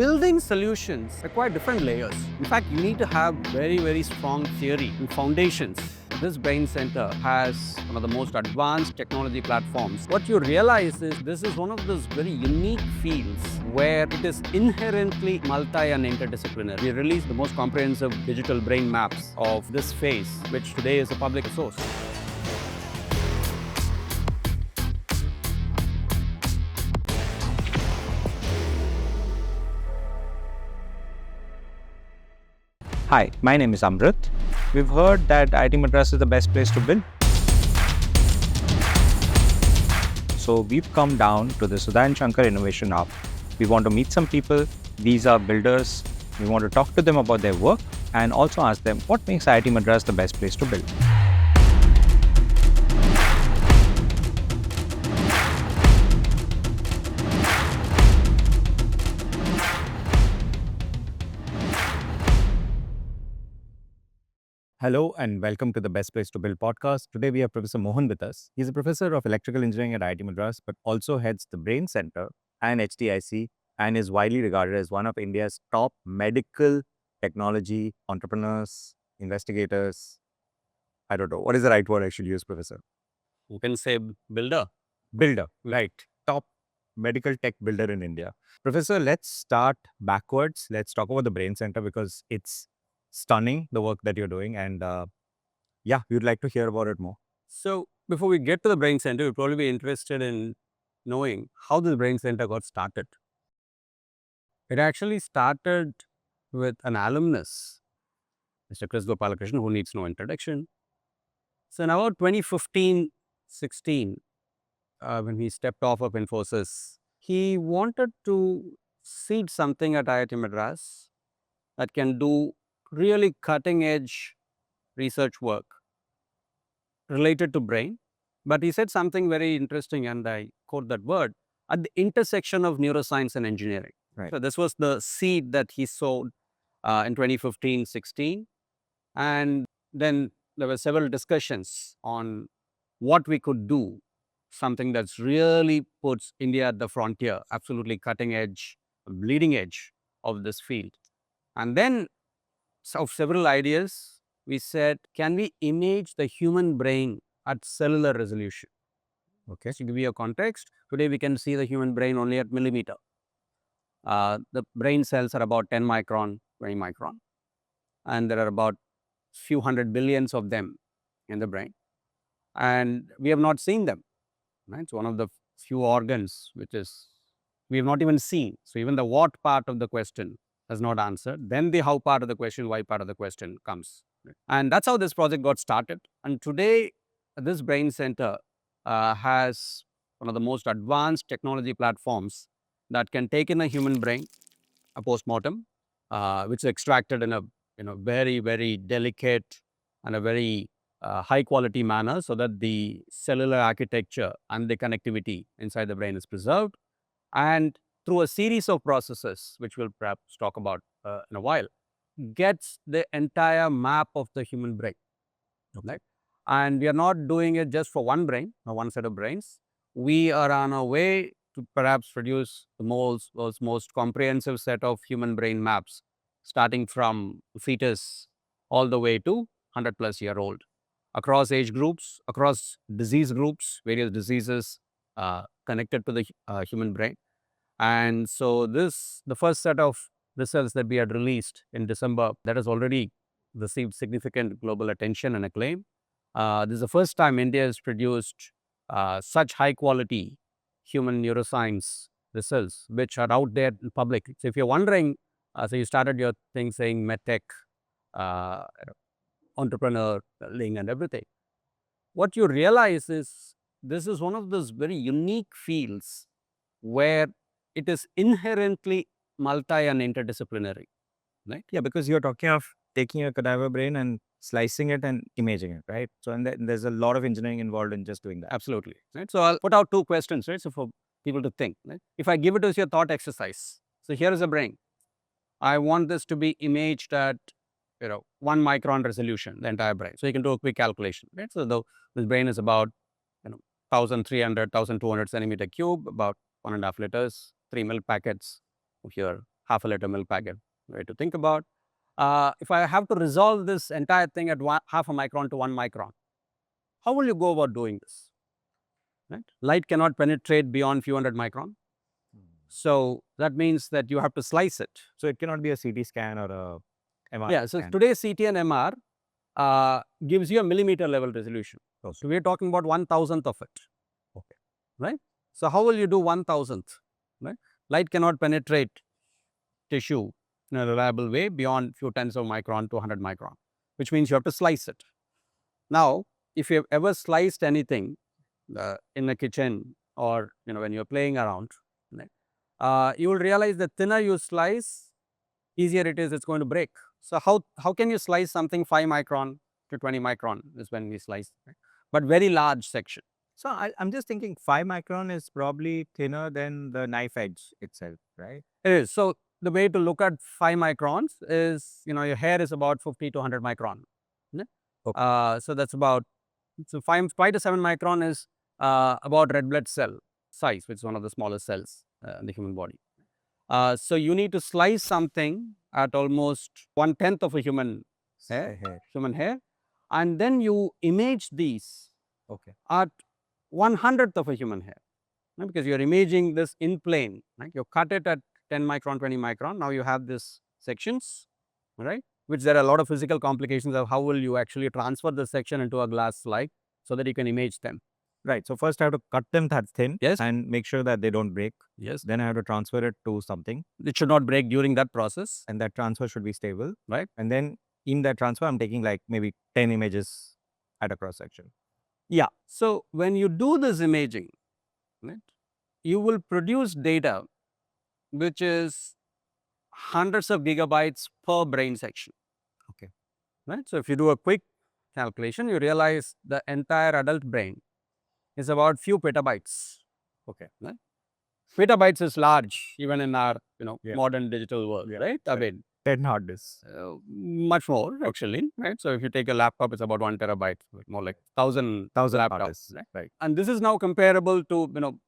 building solutions require different layers. In fact, you need to have very strong theory and foundations. This brain center has one of the most advanced technology platforms. What you realize is this is one of those very unique fields where it is inherently multi and interdisciplinary. We released the most comprehensive digital brain maps of this phase, which today is a public source. Hi, my name is Amrit. We've heard that IIT Madras is the best place to build. So we've come down to the Mohanasankar Innovation Hub. We want to meet some people. These are builders. We want to talk to them about their work and also ask them what makes IIT Madras the best place to build. Hello and welcome to the Best Place to Build podcast. Today we have Professor Mohan with us. He's a professor of electrical engineering at IIT Madras, but also heads the Brain Center and HTIC and is widely regarded as one of India's top medical technology entrepreneurs, investigators. I don't know. What is the right word I should use, Professor? You can say builder. Builder, right. Top medical tech builder in India. Professor, let's start backwards. Let's talk about the Brain Center because it's stunning, the work that you're doing. And yeah, we would like to hear about it more. So before we get to the brain center, you'll probably be interested in knowing how the brain center got started. It actually started with an alumnus, Mr. Chris Gopalakrishnan, who needs no introduction. So in about 2015-16, when he stepped off of Infosys, he wanted to seed something at IIT Madras that can do really cutting edge research work related to brain. But he said something very interesting, and I quote that word, at the intersection of neuroscience and engineering. Right. So this was the seed that he sowed in 2015-16. And then there were several discussions on what we could do, something that's really puts India at the frontier, absolutely cutting edge, bleeding edge of this field. And then of several ideas, we said, can we image the human brain at cellular resolution? Okay. To give you a context, today we can see the human brain only at millimeter. The brain cells are about 10 micron, 20 micron, and there are about few hundred billions of them in the brain. And we have not seen them. Right? It's one of the few organs which is we have not even seen. So even the what part of the question has not answered. Then the how part of the question, why part of the question comes. And that's how this project got started. And today, this brain center has one of the most advanced technology platforms that can take in a human brain, a postmortem, which is extracted in a very delicate and a very high quality manner so that the cellular architecture and the connectivity inside the brain is preserved. And through a series of processes, which we'll perhaps talk about in a while, gets the entire map of the human brain. Okay. Right? And we are not doing it just for one brain or one set of brains. We are on our way to perhaps produce the most comprehensive set of human brain maps, starting from fetus all the way to 100-plus-year-old, across age groups, across disease groups, various diseases connected to the human brain. And so the first set of results that we had released in December, that has already received significant global attention and acclaim. This is the first time India has produced such high quality human neuroscience results, which are out there in public. So if you're wondering, so you started your thing saying medtech, entrepreneur, link and everything. What you realize is this is one of those very unique fields where it is inherently multi and interdisciplinary, right? Yeah, because you're talking of taking a cadaver brain and slicing it and imaging it, right? So, and there's a lot of engineering involved in just doing that. Absolutely, right? So I'll put out two questions, right? So for people to think, right? If I give it as your thought exercise, so here is a brain. I want this to be imaged at 1 micron resolution, the entire brain. So you can do a quick calculation, right? So this brain is about 1,300, 1,200 centimeter cube, about 1.5 liters, 3 milk packets of your half a liter milk packet, way to think about. If I have to resolve this entire thing at half a micron to 1 micron, how will you go about doing this? Right? Light cannot penetrate beyond few hundred micron. So that means that you have to slice it. So it cannot be a CT scan or a MRI Yeah, so scan. today's CT and MR gives you a millimeter level resolution. Okay. So we're talking about 1,000th of it. Okay. Right? So how will you do 1,000th? Right? Light cannot penetrate tissue in a reliable way beyond few tens of micron to 100 micron, which means you have to slice it. Now, if you've ever sliced anything in a kitchen or when you're playing around, right, you will realize the thinner you slice, easier it is, it's going to break. So how can you slice something 5 micron to 20 micron is when we slice, right? But very large section. So I'm just thinking 5 micron is probably thinner than the knife edge itself, right? It is. So the way to look at 5 microns is, your hair is about 50 to 100 micron. Yeah? Okay. So that's about, so 5 to 7 micron is about red blood cell size, which is one of the smallest cells in the human body. So you need to slice something at almost 1/10 of a human hair, and then you image these Okay. at 1/100th of a human hair, right? Because you're imaging this in plane, right? You cut it at 10 micron, 20 micron. Now you have these sections, right? Which there are a lot of physical complications of how will you actually transfer the section into a glass slide so that you can image them. Right. So first I have to cut them that thin, Yes. and make sure that they don't break. Yes. Then I have to transfer it to something, It should not break during that process. and that transfer should be stable. Right. And then in that transfer, I'm taking like maybe 10 images at a cross section. Yeah. So when you do this imaging, right, you will produce data which is hundreds of gigabytes per brain section. Okay. Right. So if you do a quick calculation, you realize the entire adult brain is about few petabytes. Okay. Right? Petabytes is large even in our Yeah. modern digital world, Yeah. right? I mean, 10 hard disks. much more actually, right? So if you take a laptop, it's about 1 terabyte, more like 1,000 hard laptops, disks. right? Right. And this is now comparable to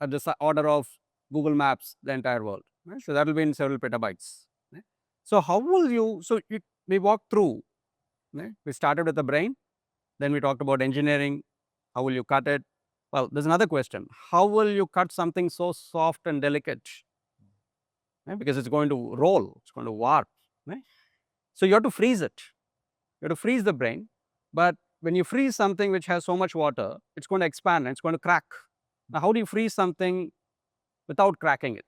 at the order of Google Maps, the entire world, right? So that will be in several petabytes. Right? So how will you? So we walked through. Right? We started with the brain, then we talked about engineering. How will you cut it? Well, there's another question. How will you cut something so soft and delicate? Right? Because it's going to roll, it's going to warp. Right? So you have to freeze it. You have to freeze the brain. But when you freeze something which has so much water, it's going to expand and it's going to crack. Now, how do you freeze something without cracking it?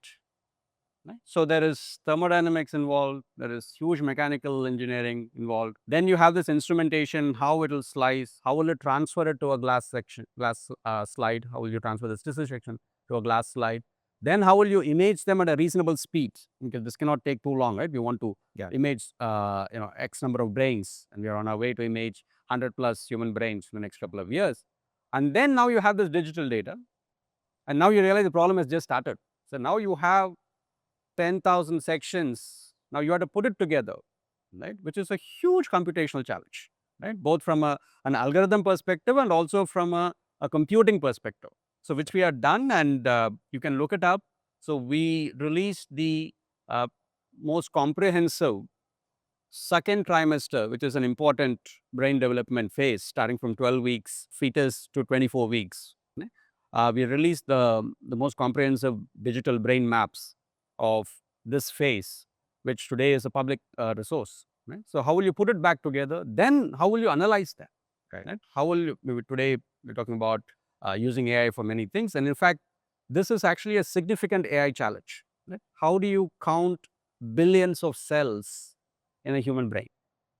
Right? So there is thermodynamics involved, there is huge mechanical engineering involved. Then you have this instrumentation, how it will slice, how will it transfer it to a glass slide, how will you transfer this tissue section to a glass slide. Then how will you image them at a reasonable speed? Because this cannot take too long, right? We want to image X number of brains, and we are on our way to image 100 plus human brains in the next couple of years. And then now you have this digital data, and now you realize the problem has just started. So now you have 10,000 sections. Now you have to put it together, right? Which is a huge computational challenge, right? Both from an algorithm perspective and also from a computing perspective. So which we have done, and you can look it up. So we released the most comprehensive second trimester, which is an important brain development phase, starting from 12 weeks fetus to 24 weeks. We released the most comprehensive digital brain maps of this phase, which today is a public resource. Right? So how will you put it back together? Then how will you analyze that? Right? How will you, today we're talking about using AI for many things. And in fact, this is actually a significant AI challenge. Right? How do you count billions of cells in a human brain?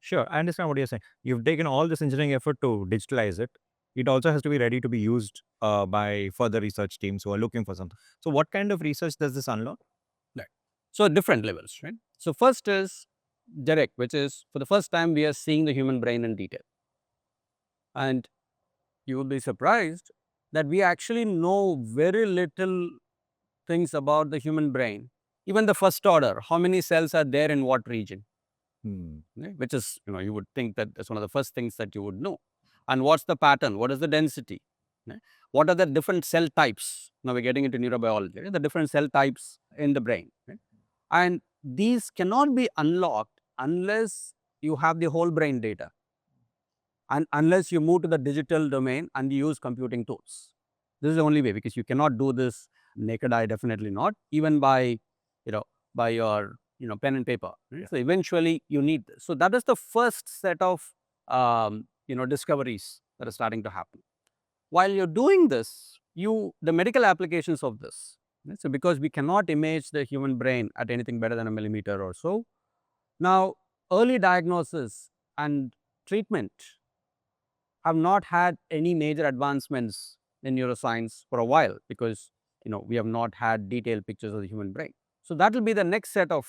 Sure, I understand what you're saying. You've taken all this engineering effort to digitalize it. It also has to be ready to be used by further research teams who are looking for something. So what kind of research does this unlock? Right. So different levels, right? So first is direct, which is for the first time we are seeing the human brain in detail. And you will be surprised that we actually know very little things about the human brain. Even the first order, how many cells are there in what region? Right? Which is, you would think that that's one of the first things that you would know. And what's the pattern? What is the density? Right? What are the different cell types? Now we're getting into neurobiology, right? The different cell types in the brain. Right? And these cannot be unlocked unless you have the whole brain data, and unless you move to the digital domain and use computing tools. This is the only way, because you cannot do this naked eye, definitely not, even by your pen and paper. Right? So eventually you need this. So that is the first set of discoveries that are starting to happen. While you're doing this, the medical applications of this. Right? So because we cannot image the human brain at anything better than a millimeter or so, now early diagnosis and treatment have not had any major advancements in neuroscience for a while, because we have not had detailed pictures of the human brain. So that will be the next set of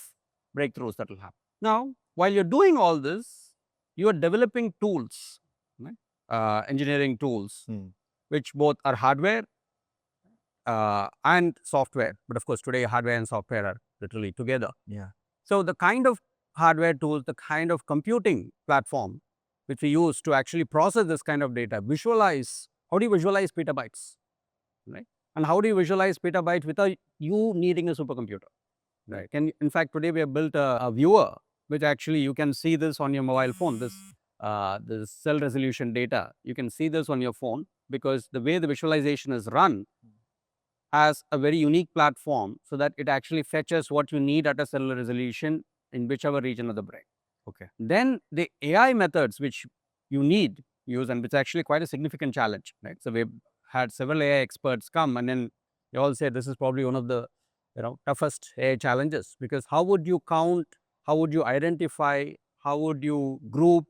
breakthroughs that will happen. Now, while you're doing all this, you are developing tools, right? Engineering tools, which both are hardware and software. But of course, today hardware and software are literally together. Yeah. So the kind of hardware tools, the kind of computing platform which we use to actually process this kind of data, visualize, how do you visualize petabytes, right? And how do you visualize petabytes without you needing a supercomputer, right? In fact, today we have built a viewer, which actually you can see this on your mobile phone, this cell resolution data. You can see this on your phone, because the way the visualization is run has a very unique platform, so that it actually fetches what you need at a cellular resolution in whichever region of the brain. Okay. Then the AI methods which you need use, and it's actually quite a significant challenge, right? So we've had several AI experts come, and then they all say this is probably one of the toughest AI challenges, because how would you count, how would you identify, how would you group,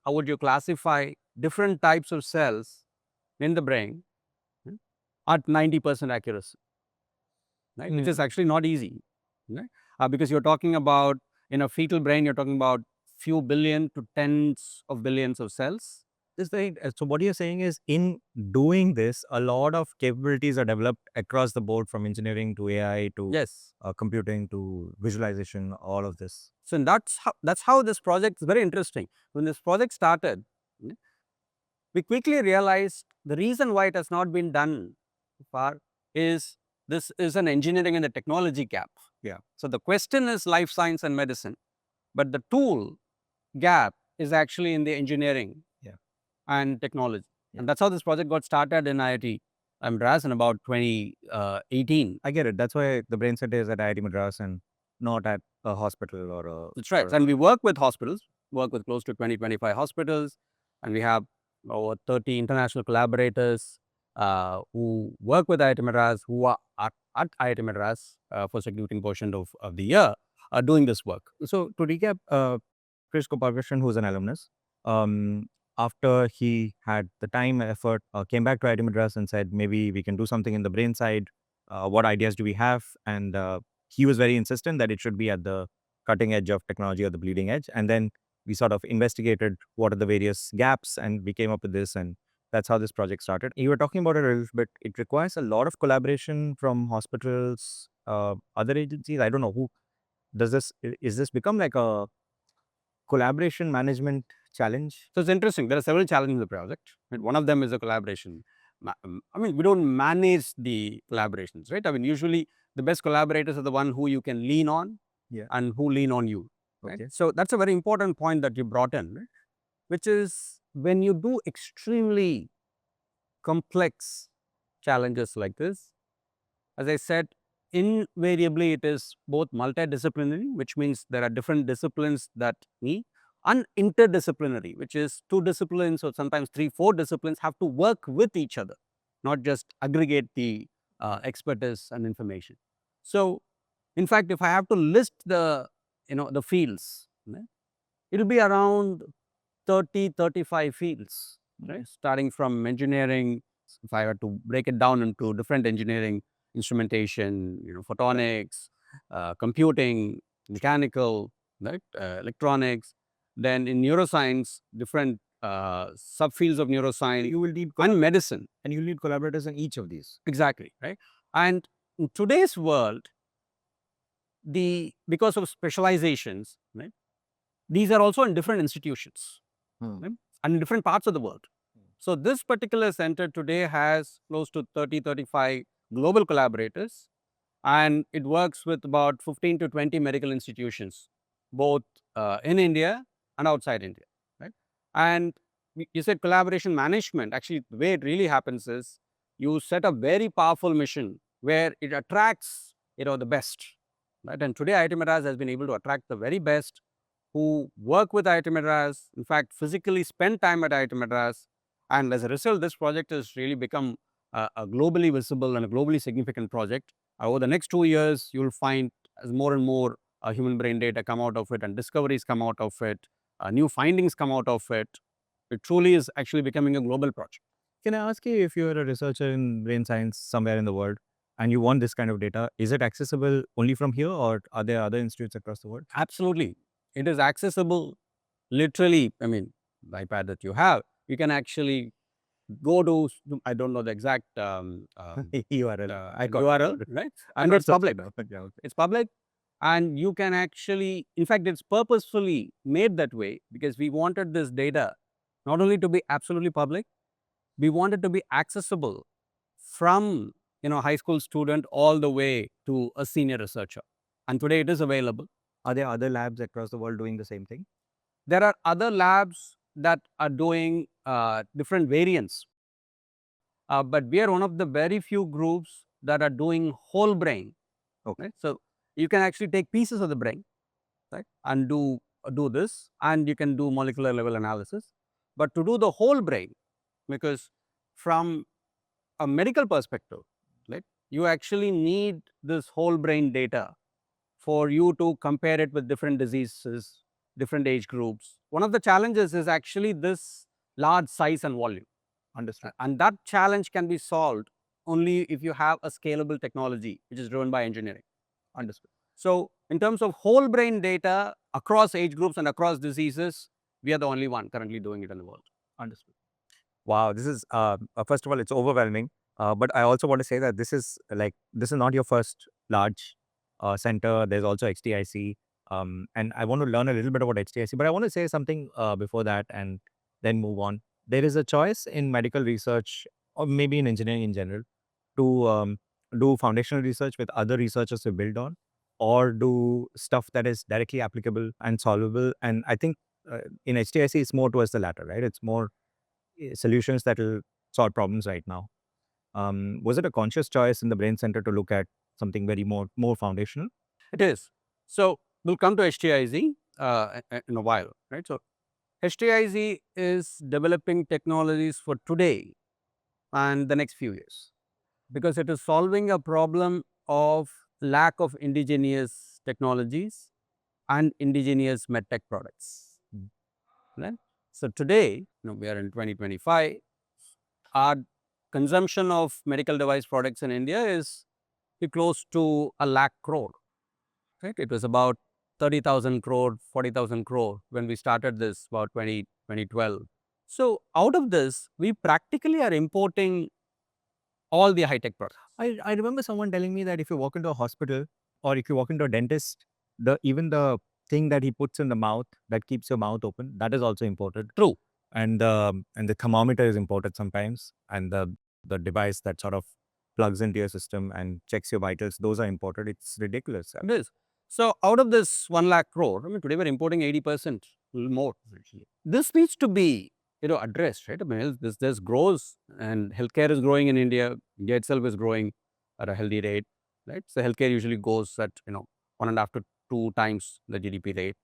how would you classify different types of cells in the brain at 90% accuracy, right? Which is actually not easy, right? Because you're talking about, in a fetal brain, you're talking about few billion to tens of billions of cells. So what you're saying is, in doing this, a lot of capabilities are developed across the board, from engineering to AI to Yes. computing to visualization, all of this. So that's how this project is very interesting. When this project started, we quickly realized the reason why it has not been done so far is this is an engineering and the technology gap. Yeah. So the question is life science and medicine, but the tool gap is actually in the engineering and technology. Yeah. And that's how this project got started in IIT Madras in about 2018. I get it. That's why the brain center is at IIT Madras and not at a hospital or a. That's right. And we work with hospitals, work with close to 20-25 hospitals, and we have over 30 international collaborators who work with IIT Madras, who are at IIT Madras for significant portion of the year, are doing this work. So to recap, Chris Gopalakrishnan, who's an alumnus, after he had the time, effort, came back to IIT Madras and said, maybe we can do something in the brain side. What ideas do we have? And he was very insistent that it should be at the cutting edge of technology, or the bleeding edge. And then we sort of investigated what are the various gaps, and we came up with this, and that's how this project started. You were talking about it a little bit. It requires a lot of collaboration from hospitals, other agencies. I don't know who does this. Is this become like a collaboration management challenge? So it's interesting. There are several challenges in the project. Right? One of them is a collaboration. I mean, we don't manage the collaborations, right? I mean, usually the best collaborators are the one who you can lean on, and who lean on you. Right? Okay. So that's a very important point that you brought in, right? Which is, when you do extremely complex challenges like this, as I said, invariably it is both multidisciplinary, which means there are different disciplines that meet, and interdisciplinary, which is two disciplines or sometimes 3-4 disciplines have to work with each other, not just aggregate the expertise and information. So in fact, if I have to list the fields, it will be around 30-35 fields, right? Starting from engineering, if I were to break it down into different engineering, instrumentation, photonics, computing, mechanical, right, electronics. Then in neuroscience, different subfields of neuroscience, You will need and medicine. and you'll need collaborators in each of these. Exactly, right? And in today's world, because of specializations, right, these are also in different institutions, right, and in different parts of the world. So this particular center today has close to 30-35 global collaborators, and it works with about 15 to 20 medical institutions, both in India and outside India, right? And you said collaboration management. Actually, the way it really happens is you set a very powerful mission where it attracts the best, right? And today IIT Madras has been able to attract the very best who work with IIT Madras, in fact, physically spend time at IIT Madras. And as a result, this project has really become a globally visible and a globally significant project. Over the next 2 years, you'll find as more and more human brain data come out of it and discoveries come out of it, new findings come out of it. It truly is actually becoming a global project. Can I ask you, if you're a researcher in brain science somewhere in the world and you want this kind of data, is it accessible only from here, or are there other institutes across the world? Absolutely. It is accessible literally. I mean, the iPad that you have, you can actually go to, I don't know the exact URL. I got URL, it. right? I'm And not it's public. Yeah, okay. It's public, and you can actually, in fact, it's purposefully made that way because we wanted this data not only to be absolutely public, we want it to be accessible from high school student all the way to a senior researcher. And today it is available. Are there other labs across the world doing the same thing? There are other labs that are doing different variants, but we are one of the very few groups that are doing whole brain. Okay. Right? So you can actually take pieces of the brain, right, and do this, and you can do molecular level analysis. But to do the whole brain, because from a medical perspective, right, you actually need this whole brain data for you to compare it with different diseases, different age groups. One of the challenges is actually this large size and volume. Understood. And that challenge can be solved only if you have a scalable technology which is driven by engineering. Understood. So, in terms of whole brain data across age groups and across diseases, we are the only one currently doing it in the world. Understood. Wow, this is first of all, it's overwhelming. But I also want to say that this is not your first large center. There's also HTIC, and I want to learn a little bit about HTIC. But I want to say something before that, and then move on. There is a choice in medical research, or maybe in engineering in general, to do foundational research with other researchers to build on, or do stuff that is directly applicable and solvable. And I think in HTIC, it's more towards the latter, right? It's more solutions that will solve problems right now. Was it a conscious choice in the brain center to look at something very more foundational? It is. So, we'll come to HTIZ in a while, right? So, HTIZ is developing technologies for today and the next few years because it is solving a problem of lack of indigenous technologies and indigenous medtech products. Right? So today, we are in 2025, our consumption of medical device products in India is close to a lakh crore. Right? It was about 30,000 crore, 40,000 crore when we started this about 2012. So out of this, we practically are importing all the high-tech products. I remember someone telling me that if you walk into a hospital or if you walk into a dentist, even the thing that he puts in the mouth that keeps your mouth open, that is also imported. True. And the thermometer is imported sometimes, and the device that sort of plugs into your system and checks your vitals, those are imported. It's ridiculous. It is. So out of this 1 lakh crore, I mean, today we're importing 80%, a little more. This needs to be, addressed, right? I mean, this grows, and healthcare is growing in India. India itself is growing at a healthy rate, right? So healthcare usually goes at, 1.5 to 2 times the GDP rate.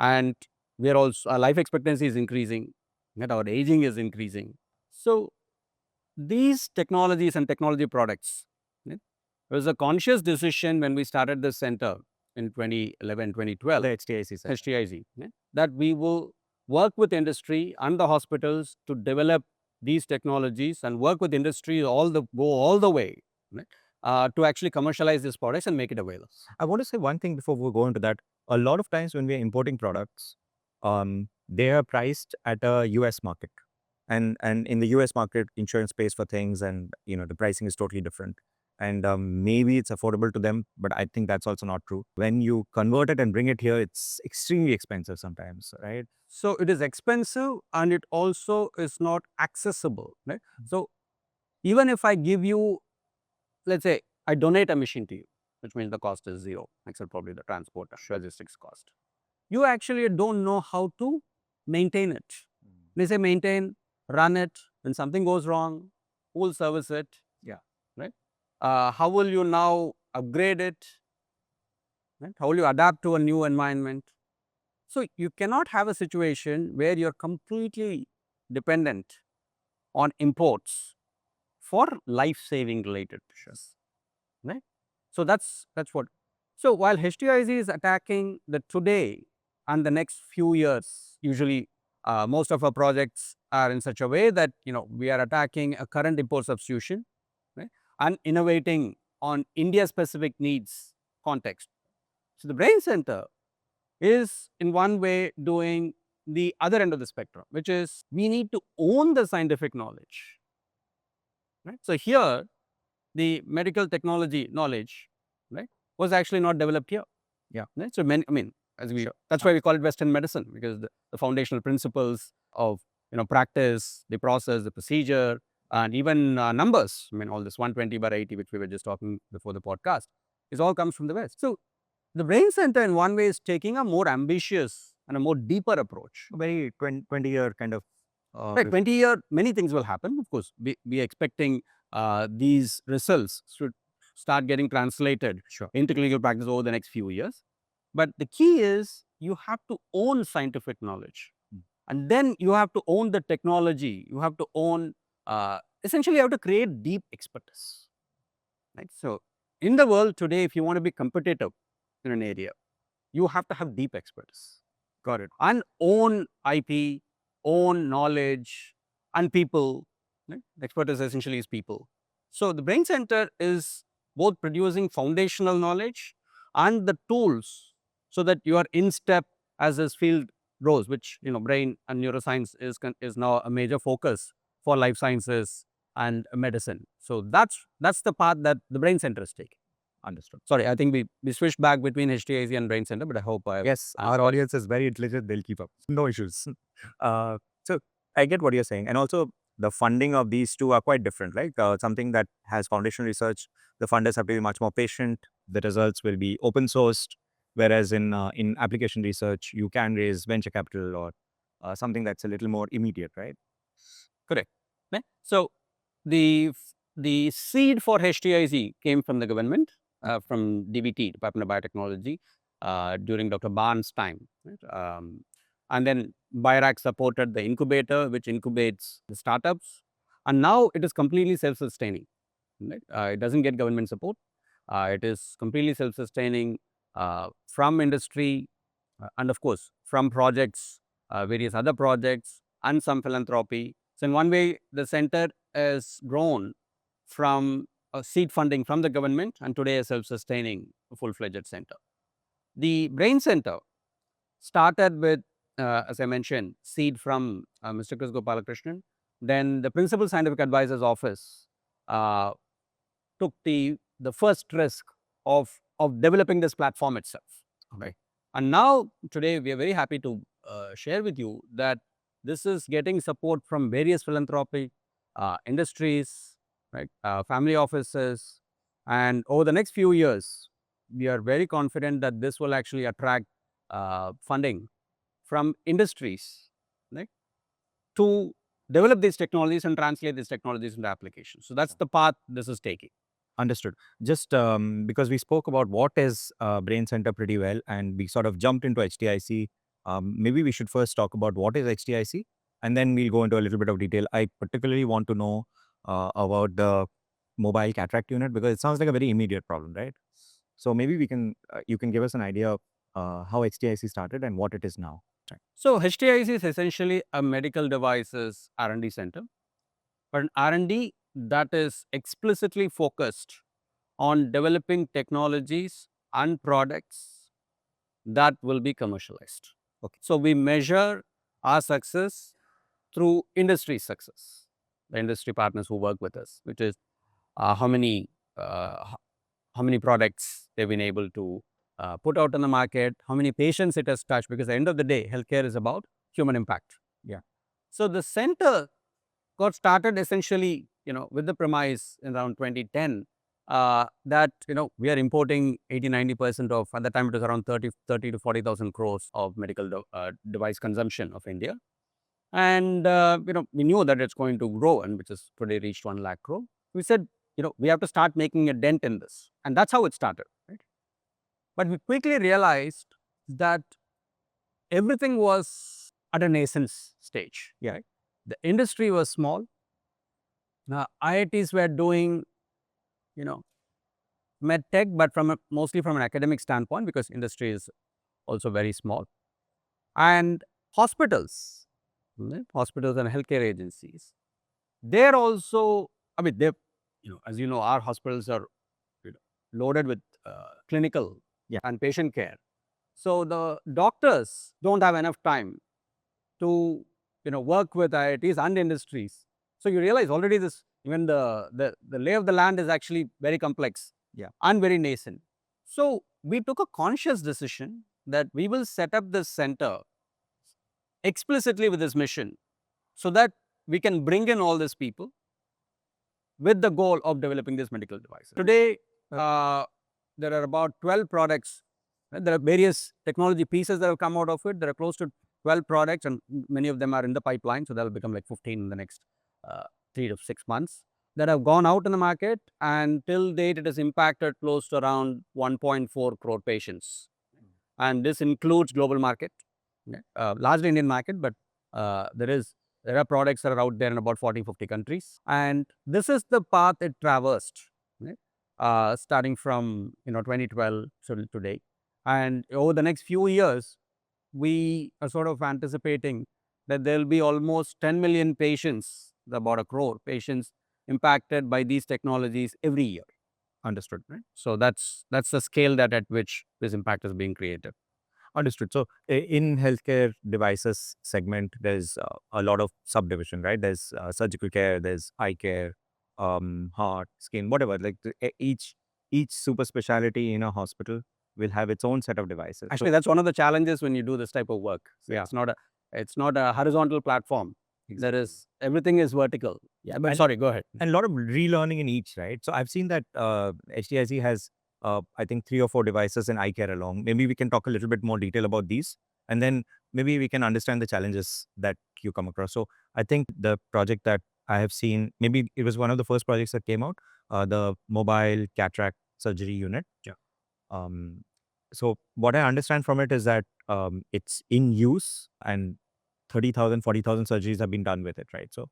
And we are also, our life expectancy is increasing, right? Our aging is increasing. So these technologies and technology products, right, it was a conscious decision when we started this center in 2011, 2012, The HTIC center. HTIZ, that we will work with industry and the hospitals to develop these technologies and work with industry go all the way, right, to actually commercialize these products and make it available. I want to say one thing before we go into that. A lot of times when we are importing products, they are priced at a US market. And in the US market, insurance pays for things, and the pricing is totally different. And maybe it's affordable to them, but I think that's also not true. When you convert it and bring it here, it's extremely expensive sometimes, right? So it is expensive, and it also is not accessible, right? So even if I give you, let's say, I donate a machine to you, which means the cost is zero, except probably the transport and logistics cost. You actually don't know how to maintain it. They say maintain, run it. When something goes wrong, who will service it? Yeah. Right. How will you now upgrade it? Right? How will you adapt to a new environment? So you cannot have a situation where you're completely dependent on imports for life-saving related issues. Right. So that's what. So while HTIC is attacking the today and the next few years, usually most of our projects are in such a way that we are attacking a current import substitution, right, and innovating on India-specific needs context. So the Brain Center is in one way doing the other end of the spectrum, which is we need to own the scientific knowledge. Right? So here, the medical technology knowledge, right, was actually not developed here. Yeah. Right? So that's why we call it Western medicine, because the foundational principles of practice, the process, the procedure, and even numbers. All this 120/80, which we were just talking before the podcast, is all comes from the West. So the Brain Center, in one way, is taking a more ambitious and a more deeper approach. Very 20-year kind of. Right, 20-year, many things will happen. Of course, we are expecting these results should start getting translated into clinical practice over the next few years. But the key is you have to own scientific knowledge. And then you have to own the technology. You have to own, essentially, you have to create deep expertise. Right? So in the world today, if you want to be competitive in an area, you have to have deep expertise. Got it. And own IP, own knowledge, and people. Right? Expertise essentially is people. So the Brain Center is both producing foundational knowledge and the tools so that you are in step as this field grows, which brain and neuroscience is now a major focus for life sciences and medicine. So that's the path that the Brain Center is taking. Understood. Sorry, I think we switched back between HTIC and Brain Center, but I hope Yes, our audience is very intelligent. They'll keep up. No issues. So I get what you're saying. And also the funding of these two are quite different, right? Something that has foundational research, the funders have to be much more patient. The results will be open sourced. Whereas in application research, you can raise venture capital or something that's a little more immediate, right? Correct. Right? So the seed for HTIC came from the government, from DBT, Department of Biotechnology, during Dr. Barnes' time. Right? And then BIRAC supported the incubator, which incubates the startups. And now it is completely self-sustaining. Right? It doesn't get government support. It is completely self-sustaining from industry and, of course, from projects, various other projects, and some philanthropy. So in one way, the center has grown from seed funding from the government and today a self-sustaining full-fledged center. The Brain Center started with, as I mentioned, seed from Mr. Chris Gopalakrishnan. Then the Principal Scientific Advisor's Office took the first risk of developing this platform itself. Right. And now today we are very happy to share with you that this is getting support from various philanthropic industries, right, family offices, and over the next few years, we are very confident that this will actually attract funding from industries, right, to develop these technologies and translate these technologies into applications. So that's the path this is taking. Understood. Just because we spoke about what is Brain Center pretty well, and we sort of jumped into HTIC, maybe we should first talk about what is HTIC, and then we'll go into a little bit of detail. I particularly want to know about the Mobile Cataract Unit because it sounds like a very immediate problem, right? So maybe we can you can give us an idea of how HTIC started and what it is now. Right. So HTIC is essentially a medical devices R&D center, but an R&D that is explicitly focused on developing technologies and products that will be commercialized. Okay. So we measure our success through industry success, the industry partners who work with us, which is how many products they've been able to put out on the market, how many patients it has touched, because at the end of the day, healthcare is about human impact. Yeah. So the center got started essentially, with the premise in around 2010 that we are importing 80-90% of, at the time it was around 30 to 40,000 crores of medical device consumption of India. And we knew that it's going to grow, and which is today reached 1 lakh crore. We said, we have to start making a dent in this, and that's how it started, right? But we quickly realized that everything was at a nascent stage. Yeah, right? The industry was small. IITs were doing, med tech, but mostly from an academic standpoint, because industry is also very small. And hospitals, hospitals and healthcare agencies, they're also, they, as you know, our hospitals are loaded with clinical and patient care. So the doctors don't have enough time to work with IITs and industries. So you realize already this, even the lay of the land is actually very complex and very nascent. So we took a conscious decision that we will set up this center explicitly with this mission, so that we can bring in all these people with the goal of developing these medical devices. Today, there are about 12 products. There are various technology pieces that have come out of it. There are close to 12 products, and many of them are in the pipeline. So that will become like 15 in the next 3 to 6 months that have gone out in the market. And till date, it has impacted close to around 1.4 crore patients. And this includes global market, largely Indian market, but there are products that are out there in about 40-50 countries. And this is the path it traversed, right? Starting from 2012 till today. And over the next few years, we are sort of anticipating that there will be almost 10 million patients, about a crore patients, impacted by these technologies every year. Understood, right? So that's the scale that at which this impact is being created. Understood. So in healthcare devices segment, there's a lot of subdivision, right? There's surgical care, there's eye care, heart, skin, whatever. Like each super specialty in a hospital will have its own set of devices. Actually, that's one of the challenges when you do this type of work. So it's not a horizontal platform. Exactly. There is, everything is vertical. Yeah, but sorry, go ahead. And a lot of relearning in each, right? So I've seen that HTIC has, I think, 3 or 4 devices in eye care along. Maybe we can talk a little bit more detail about these, and then maybe we can understand the challenges that you come across. So I think the project that I have seen, maybe it was one of the first projects that came out, the Mobile Cataract Surgery Unit. Yeah. So what I understand from it is that it's in use, and 30,000, 40,000 surgeries have been done with it, right? So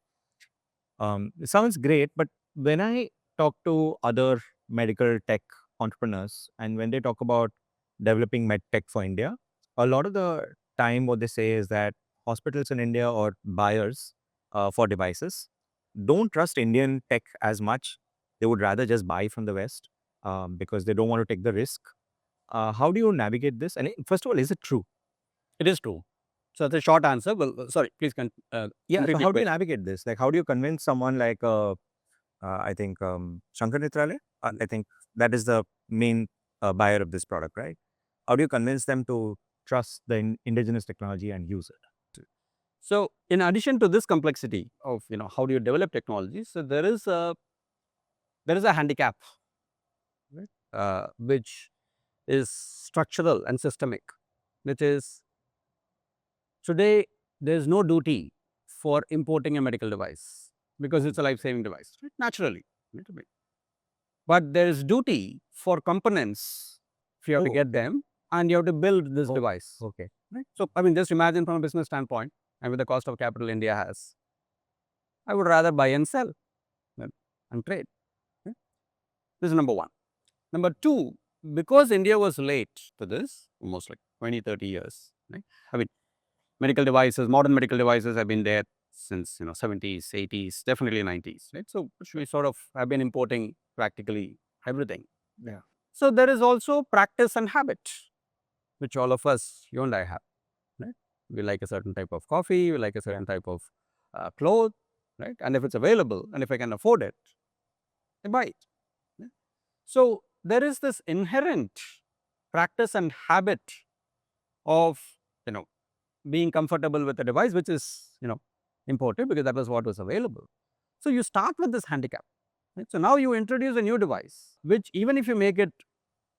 it sounds great, but when I talk to other medical tech entrepreneurs, and when they talk about developing med tech for India, a lot of the time what they say is that hospitals in India or buyers for devices don't trust Indian tech as much. They would rather just buy from the West because they don't want to take the risk. How do you navigate this? And first of all, is it true? It is true. So that's a short answer. Well, sorry, please yeah. So how do you navigate this? Like, how do you convince someone like I think Shankar Nitrale? I think that is the main buyer of this product, right? How do you convince them to trust the indigenous technology and use it? So in addition to this complexity of how do you develop technology, so there is a handicap, right? Which is structural and systemic, which is today there is no duty for importing a medical device because it's a life-saving device, right? Naturally. But there is duty for components if you have to get them, and you have to build this device. Okay. Right? So, just imagine from a business standpoint, and with the cost of capital India has, I would rather buy and sell and trade. Okay? This is number one. Number two, because India was late to this, almost like 20, 30 years, right? Medical devices, modern medical devices have been there since 70s, 80s, definitely 90s, right? So we sort of have been importing practically everything. Yeah. So there is also practice and habit, which all of us, you and I have, right? We like a certain type of coffee, we like a certain type of clothes, right? And if it's available and if I can afford it, I buy it. Right? So there is this inherent practice and habit of being comfortable with the device, which is important because that was what was available. So you start with this handicap. Right? So now you introduce a new device, which even if you make it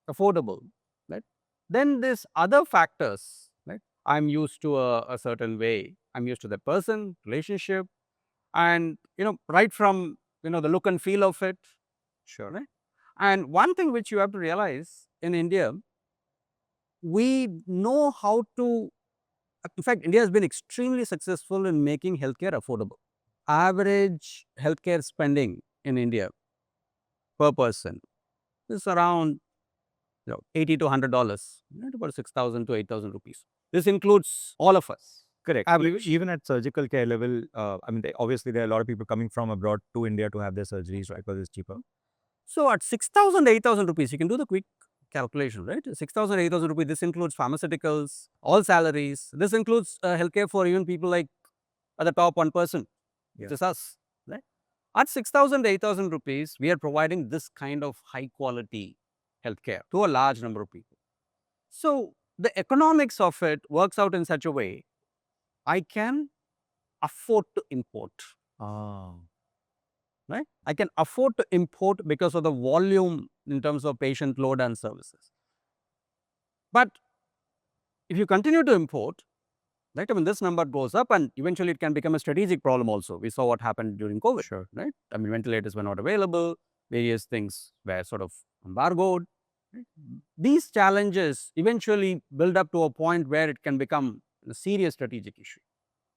affordable, right, then this other factors, right, I'm used to a certain way, I'm used to the person, relationship, and right from the look and feel of it. Sure. Right? And one thing which you have to realize in India, we know how to, in fact, India has been extremely successful in making healthcare affordable. Average healthcare spending in India per person is around 80 to $100, right? About 6,000 to 8,000 rupees. This includes all of us. Correct. Average. Even at surgical care level, I mean, obviously there are a lot of people coming from abroad to India to have their surgeries, right? Because it's cheaper. So at 6,000, 8,000 rupees, you can do the quick calculation, right? 6,000, 8,000 rupees, this includes pharmaceuticals, all salaries. This includes healthcare for even people like the top 1%, which is us, right? At 6,000, 8,000 rupees, we are providing this kind of high quality healthcare to a large number of people. So the economics of it works out in such a way, I can afford to import. Oh. Right? I can afford to import because of the volume in terms of patient load and services. But if you continue to import, right, I mean, this number goes up and eventually it can become a strategic problem also. We saw what happened during COVID, Sure. right? I mean, ventilators were not available, various things were sort of embargoed. Right? These challenges eventually build up to a point where it can become a serious strategic issue.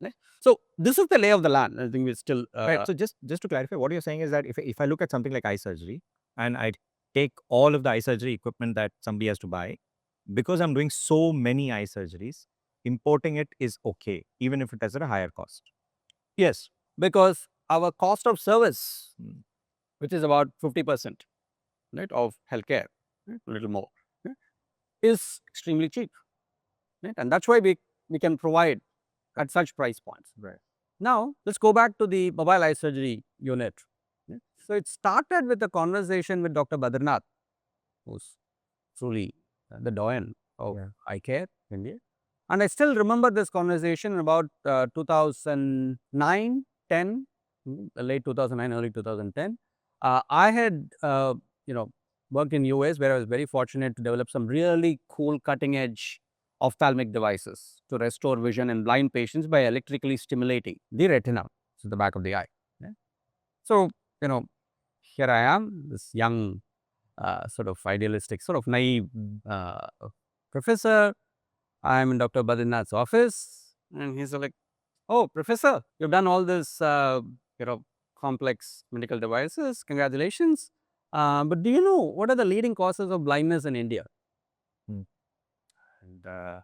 Right? So this is the lay of the land. I think we still Right. So just to clarify, what you're saying is that if I look at something like eye surgery and I take all of the eye surgery equipment that somebody has to buy, because I'm doing so many eye surgeries, importing it is okay, even if it is at a higher cost. yes, because our cost of service, Mm. which is about 50%, right, of healthcare, right, a little more, right, is extremely cheap, right, and that's why we can provide at such price points. Right. Now let's go back to the mobile eye surgery unit. Right? So it started with a conversation with Dr. Badrinath, who's truly the doyen of eye care in India. And I still remember this conversation about 2009, 10, late 2009, early 2010. I had, worked in US where I was very fortunate to develop some really cool cutting edge ophthalmic devices to restore vision in blind patients by electrically stimulating the retina, so the back of the eye. Yeah. So, here I am, this young, sort of idealistic, sort of naive uh, professor. I'm in Dr. Badrinath's office, and he's like, "Oh, professor, you've done all this, complex medical devices. Congratulations. But do you know what are the leading causes of blindness in India?" Mm. And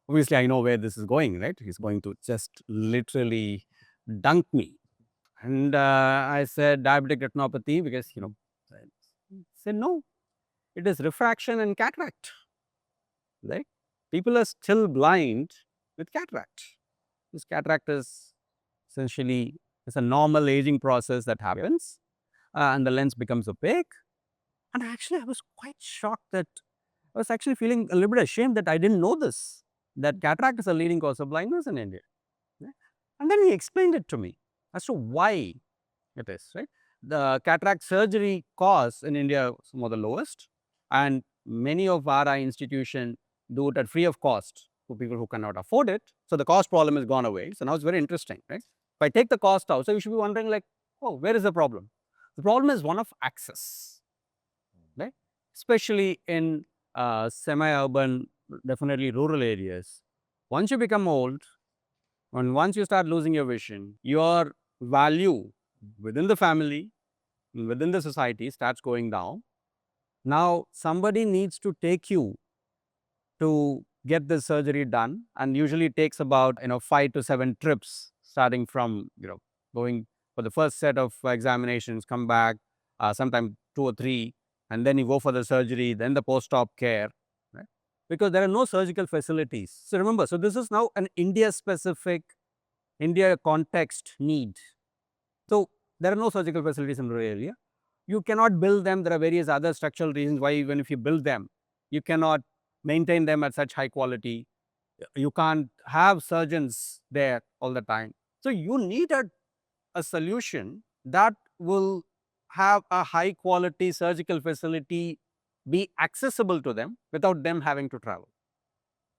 obviously, I know where this is going, right? He's going to just literally dunk me. And I said diabetic retinopathy because, I said no, it is refraction and cataract. Right? People are still blind with cataract. This cataract is essentially it's a normal aging process that happens, and the lens becomes opaque. And actually, I was quite shocked that I was actually feeling a little bit ashamed that I didn't know this, that cataract is a leading cause of blindness in India. Right? And then he explained it to me as to why it is, right? The cataract surgery costs in India are some of the lowest, and many of our eye institutions do it at free of cost for people who cannot afford it. So the cost problem has gone away. So now it's very interesting, right? If I take the cost out, so you should be wondering like, oh, where is the problem? The problem is one of access, right? Especially in semi-urban, definitely rural areas. Once you become old, and once you start losing your vision, your value within the family, within the society starts going down. Now, somebody needs to take you to get the surgery done, and usually it takes about 5 to 7 trips, starting from going for the first set of examinations, come back, sometimes 2 or 3, and then you go for the surgery, then the post-op care, right? Because there are no surgical facilities. So remember, so this is now an India-specific, India context need. So there are no surgical facilities in the rural area. You cannot build them. There are various other structural reasons why even if you build them, you cannot maintain them at such high quality. You can't have surgeons there all the time. So you need a solution that will have a high quality surgical facility be accessible to them without them having to travel.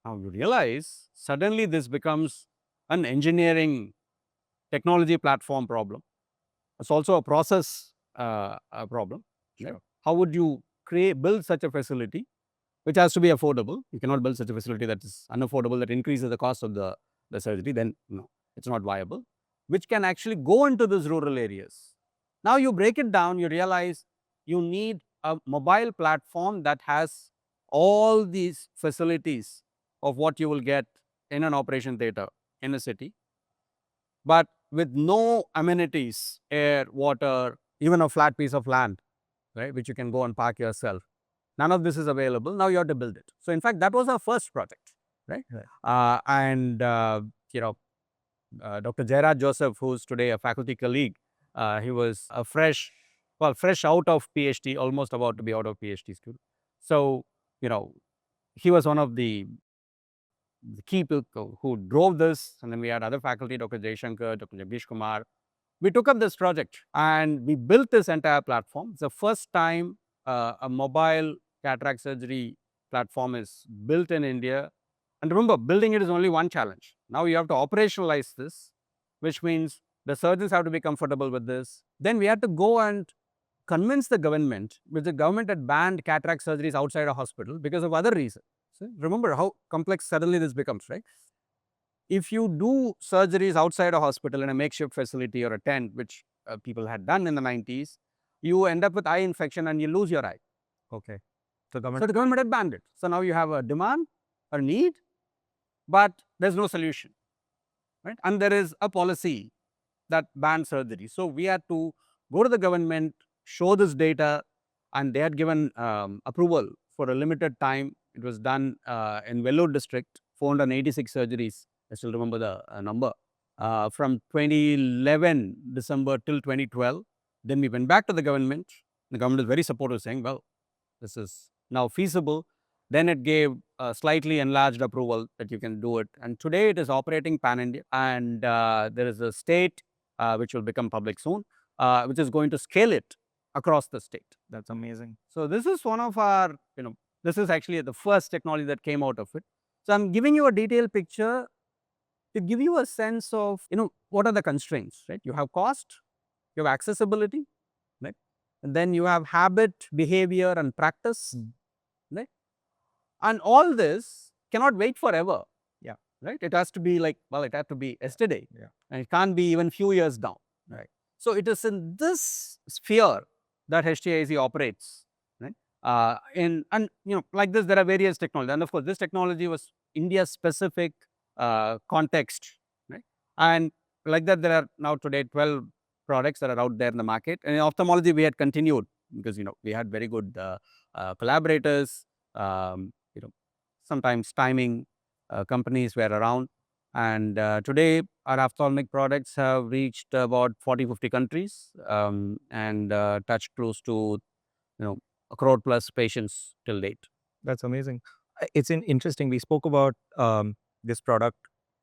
Now you realize suddenly this becomes an engineering technology platform problem. It's also a process problem. Right? How would you build such a facility which has to be affordable? You cannot build such a facility that is unaffordable, that increases the cost of the surgery. Then no, it's not viable. Which can actually go into these rural areas. Now you break it down, you realize you need a mobile platform that has all these facilities of what you will get in an operation theater in a city, but with no amenities, air, water, even a flat piece of land, right, which you can go and park yourself. None of this is available. Now you have to build it. So in fact, that was our first project, right? And you know, Dr. Jairaj Joseph, who's today a faculty colleague, he was a fresh out of PhD, almost about to be out of PhD school. So you know, he was one of the key people who drove this. And then we had other faculty, Dr. Jaishankar, Dr. Jagdish Kumar. We took up this project and we built this entire platform. It's the first time a mobile cataract surgery platform is built in India. And remember, building it is only one challenge. Now you have to operationalize this, which means the surgeons have to be comfortable with this. Then we had to go and convince the government, because the government had banned cataract surgeries outside a hospital because of other reasons. So remember how complex suddenly this becomes, right? If you do surgeries outside a hospital in a makeshift facility or a tent, which people had done in the 90s, you end up with eye infection and you lose your eye. Okay. So the government had banned it. So now you have a demand, a need, but there's no solution, right? And there is a policy that bans surgery. So we had to go to the government, show this data, and they had given approval for a limited time. It was done in Vellore district, 486 surgeries. I still remember the number. From 2011 December till 2012. Then we went back to the government. The government is very supportive, saying, well, this is now feasible. Then it gave a slightly enlarged approval that you can do it. And today it is operating pan-India. And there is a state which will become public soon, which is going to scale it across the state. That's amazing. So this is one of our, this is actually the first technology that came out of it. So I'm giving you a detailed picture to give you a sense of, what are the constraints, right? You have cost, you have accessibility, right? And then you have habit, behavior, and practice, right? And all this cannot wait forever. Yeah. Right? It has to be like, it has to be yesterday. Yeah. And it can't be even few years down. Right. So it is in this sphere that HTIC operates. Right? And like this, there are various technologies. And of course, this technology was India specific context. Right? And like that, there are now today 12 products that are out there in the market. And in ophthalmology, we had continued because, we had very good collaborators. Sometimes timing companies were around. And today, our ophthalmic products have reached about 40-50 countries and touched close to, a crore plus patients till date. That's amazing. It's interesting. We spoke about this product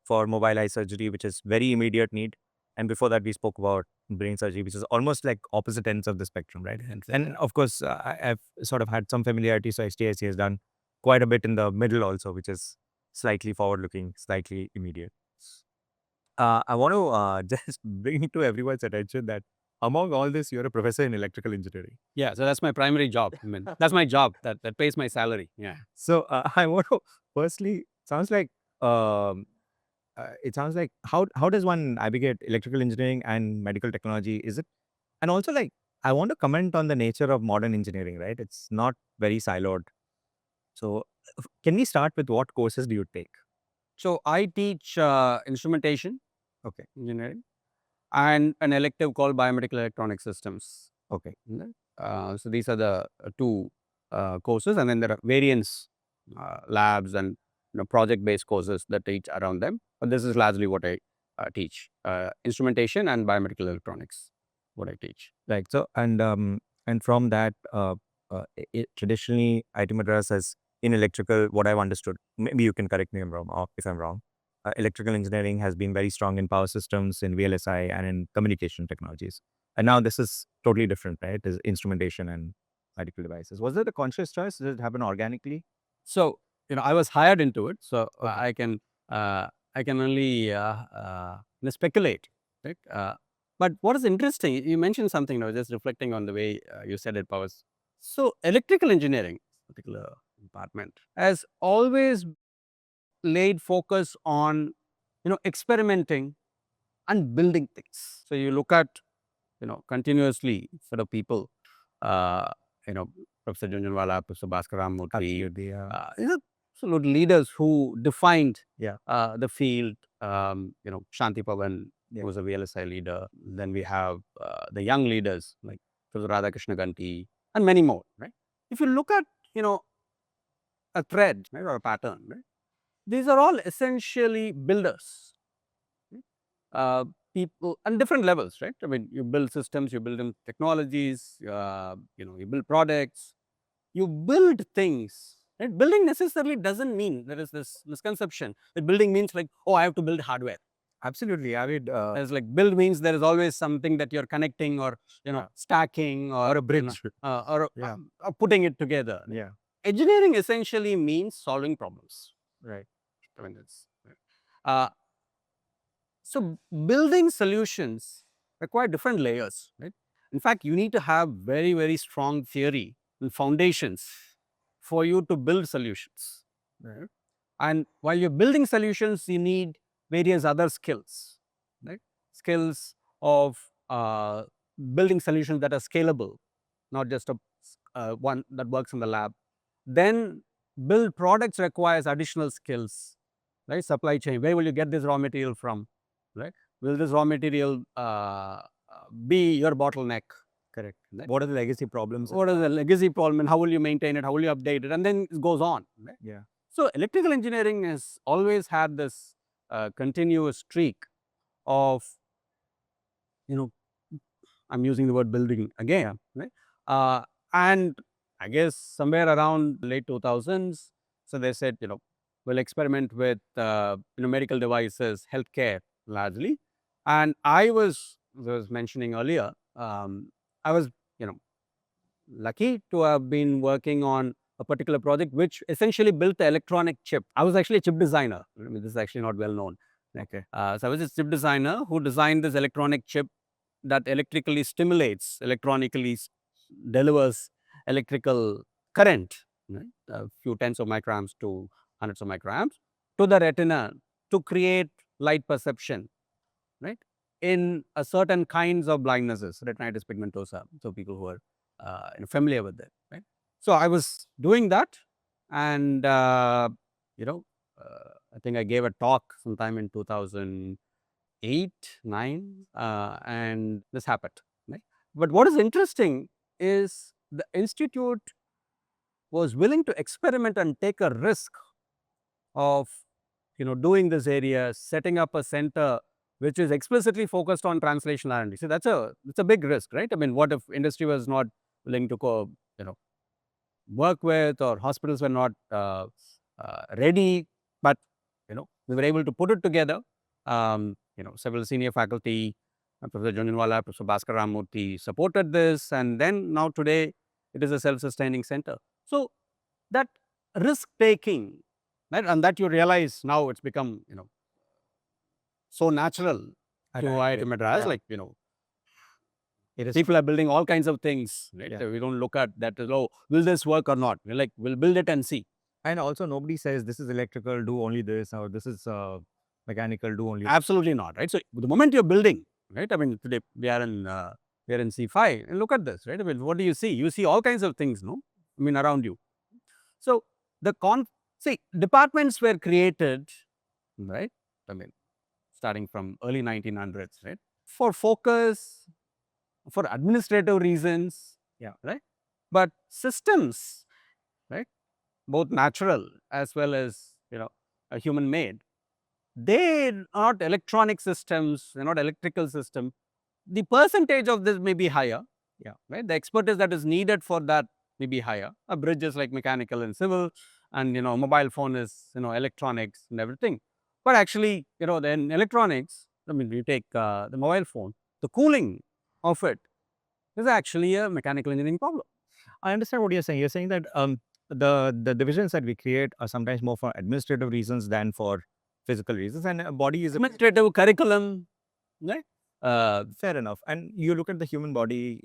for mobile eye surgery, which is very immediate need. And before that, we spoke about brain surgery, which is almost like opposite ends of the spectrum, right? And of course, I've sort of had some familiarity. So HTIC has done quite a bit in the middle also, which is slightly forward-looking, slightly immediate. I want to just bring to everyone's attention that among all this, you're a professor in electrical engineering. Yeah, so that's my primary job. I mean, that's my job that pays my salary. Yeah. So I want to firstly, it sounds like how does one navigate electrical engineering and medical technology? Is it, and also like I want to comment on the nature of modern engineering, right? It's not very siloed. So can we start with what courses do you take? So I teach instrumentation Okay. engineering and an elective called biomedical electronic systems. Okay. So these are the two courses, and then there are variants labs and project-based courses that teach around them. But this is largely what I teach: instrumentation and biomedical electronics. What I teach. Right. So and from that, traditionally IT Madras has in electrical. What I've understood, maybe you can correct me if I'm wrong. electrical engineering has been very strong in power systems, in VLSI, and in communication technologies. And now this is totally different, right? It is instrumentation and medical devices. Was it a conscious choice? Did it happen organically? So, I was hired into it, so Okay. I can only speculate, right? But what is interesting, you mentioned something, just reflecting on the way you said it, Pavas. So, electrical engineering, particular department, has always laid focus on, experimenting and building things. So, you look at, continuously sort of people, uh, you know, Professor Junjunwala, Professor Bhaskaram Murthy, Absolutely. Yeah. absolute leaders who defined Yeah. the field. Shanti Pavan Yeah. was a VLSI leader. Then we have the young leaders like Professor Radhakrishna Ganti and many more. Right? If you look at a thread, right, or a pattern, right, these are all essentially builders. Uh, People on different levels, right? I mean, you build systems, you build them technologies, you build products, you build things. Right? Building necessarily doesn't mean, there is this misconception that building means like, oh, I have to build hardware. Absolutely. I mean, As like build means there is always something that you're connecting or yeah. stacking Or a or bridge. Yeah. putting it together. Yeah. Engineering essentially means solving problems. Right. I mean, uh, so building solutions require different layers, right? In fact, you need to have very, very strong theory and foundations for you to build solutions. Right? And while you're building solutions, you need various other skills, right? Skills of building solutions that are scalable, not just one that works in the lab. Then build products requires additional skills, right? Supply chain, where will you get this raw material from, right? Will this raw material be your bottleneck? Correct. Right? What are the legacy problems? What is the legacy problem and how will you maintain it? How will you update it? And then it goes on. Right? Yeah. So electrical engineering has always had this continuous streak of, I'm using the word building again, right? And I guess somewhere around late 2000s, so they said, we'll experiment with, medical devices, healthcare largely. And I was mentioning earlier, I was, you know, lucky to have been working on a particular project which essentially built the electronic chip. I was actually a chip designer. I mean, this is actually not well known. Okay. So I was a chip designer who designed this electronic chip that electrically stimulates, electronically delivers electrical current, right? A few tens of micrams to hundreds of micrams to the retina to create light perception, right? In a certain kinds of blindnesses, retinitis pigmentosa. So people who are familiar with it, right? So I was doing that, and you know, I think I gave a talk sometime in 2008, 9, and this happened. Right? But what is interesting is the institute was willing to experiment and take a risk of doing this area, setting up a center which is explicitly focused on translational R&D. So it's a big risk, right? I mean, what if industry was not willing to work with, or hospitals were not ready, but we were able to put it together. Several senior faculty, Professor Junjunwala, Professor Bhaskar Ramurthy supported this, and then now today it is a self-sustaining center. So that risk taking, right, and that you realize now it's become so natural to IIT Madras, like It is. people are building all kinds of things, right? Yeah. We don't look at that as, oh, will this work or not? We're like, we'll build it and see. And also, nobody says this is electrical, do only this, or this is mechanical, do only. Absolutely not, right? So the moment you're building, right? I mean, today we are in C5, and look at this, right? I mean, what do you see? You see all kinds of things, no? I mean, around you. So the departments were created, right? I mean, starting from early 1900s, right? For focus, for administrative reasons, Yeah. right? But systems, right? Both natural as well as a human made. They're not electronic systems. They're not electrical system. The percentage of this may be higher. Yeah. Right. The expertise that is needed for that may be higher. A bridge is like mechanical and civil, and mobile phone is electronics and everything. But actually, then electronics, I mean, you take the mobile phone, the cooling of it is actually a mechanical engineering problem. I understand what you're saying. You're saying that the divisions that we create are sometimes more for administrative reasons than for physical reasons, and a body is a Administrative curriculum, right? fair enough. And you look at the human body.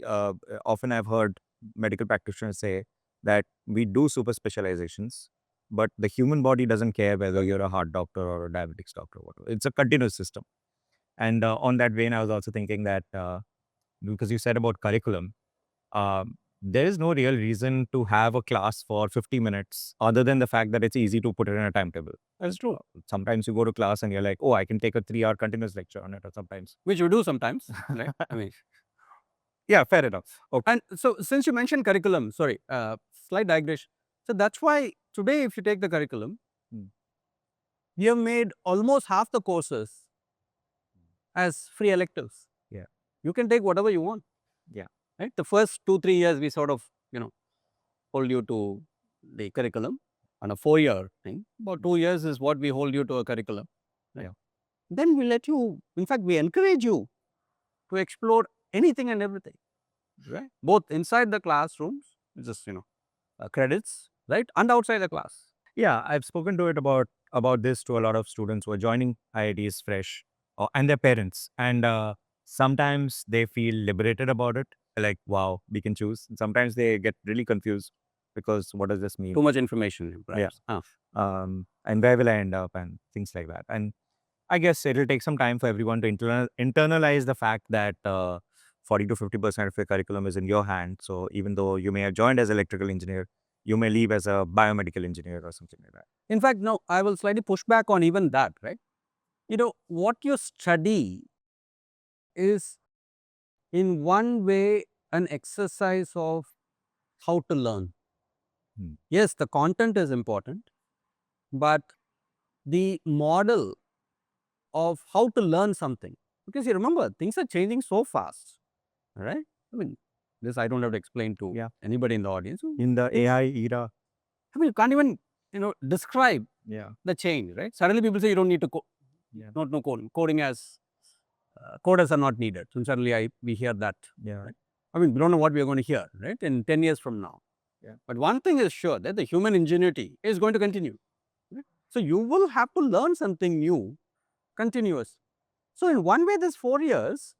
Often I've heard medical practitioners say that we do super specializations, but the human body doesn't care whether you're a heart doctor or a diabetics doctor or whatever. It's a continuous system. And on that vein, I was also thinking that because you said about curriculum, there is no real reason to have a class for 50 minutes other than the fact that it's easy to put it in a timetable. That's true. Sometimes you go to class and you're like, oh, I can take a 3-hour continuous lecture on it, or sometimes. Which you do sometimes, right? I mean, Yeah, fair enough. Okay. and so since you mentioned curriculum, sorry, slight digression. So that's why today, if you take the curriculum, we have made almost half the courses as free electives. Yeah. You can take whatever you want. Yeah. Right. The first 2-3 years, we sort of, hold you to the curriculum on a 4-year thing. About 2 years is what we hold you to a curriculum. Right? Yeah. Then we let you, in fact, we encourage you to explore anything and everything. Right. Both inside the classrooms, just, credits, right, and outside the class. Yeah, I've spoken to it about this to a lot of students who are joining IITs fresh, and their parents. And sometimes they feel liberated about it, like, wow, we can choose. And sometimes they get really confused because what does this mean? Too much information, perhaps. Yeah. And where will I end up, and things like that. And I guess it'll take some time for everyone to internalize the fact that 40 to 50% of your curriculum is in your hand. So even though you may have joined as electrical engineer, you may leave as a biomedical engineer or something like that. In fact, no, I will slightly push back on even that, right? What you study is in one way an exercise of how to learn. Yes, the content is important, but the model of how to learn something, because you remember, things are changing so fast, right? I mean, this I don't have to explain to anybody in the audience. In the AI era. I mean, you can't even, describe Yeah. the change, right? Suddenly people say you don't need to not know coding. Coding as coders are not needed. So suddenly we hear that. Yeah. Right? I mean, we don't know what we are going to hear, right, in 10 years from now. Yeah. But one thing is sure, that the human ingenuity is going to continue. Right? So you will have to learn something new, continuous. So in one way, this 4 years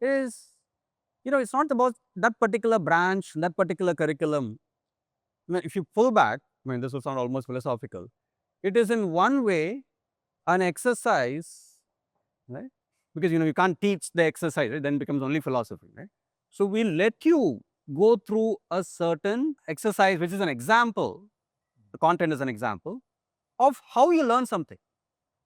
is, it's not about that particular branch, that particular curriculum. I mean, if you pull back, I mean, this will sound almost philosophical. It is in one way an exercise, right? Because you can't teach the exercise, right? Then it becomes only philosophy, right? So we let you go through a certain exercise, which is an example. The content is an example of how you learn something.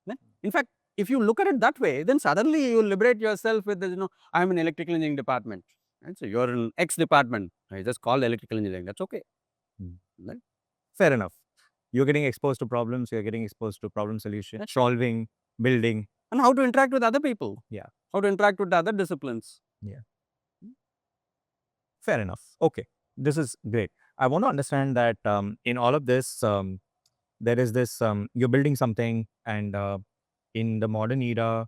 Right? In fact, if you look at it that way, then suddenly you liberate yourself with this, I'm in electrical engineering department. Right? So you're in X department. Right? Just call electrical engineering. That's okay. Right? Fair enough. You're getting exposed to problems, you're getting exposed to problem solution, solving, building. And how to interact with other people. Yeah. How to interact with other disciplines. Yeah. Fair enough. Okay. This is great. I want to understand that in all of this, there is this, you're building something, and in the modern era,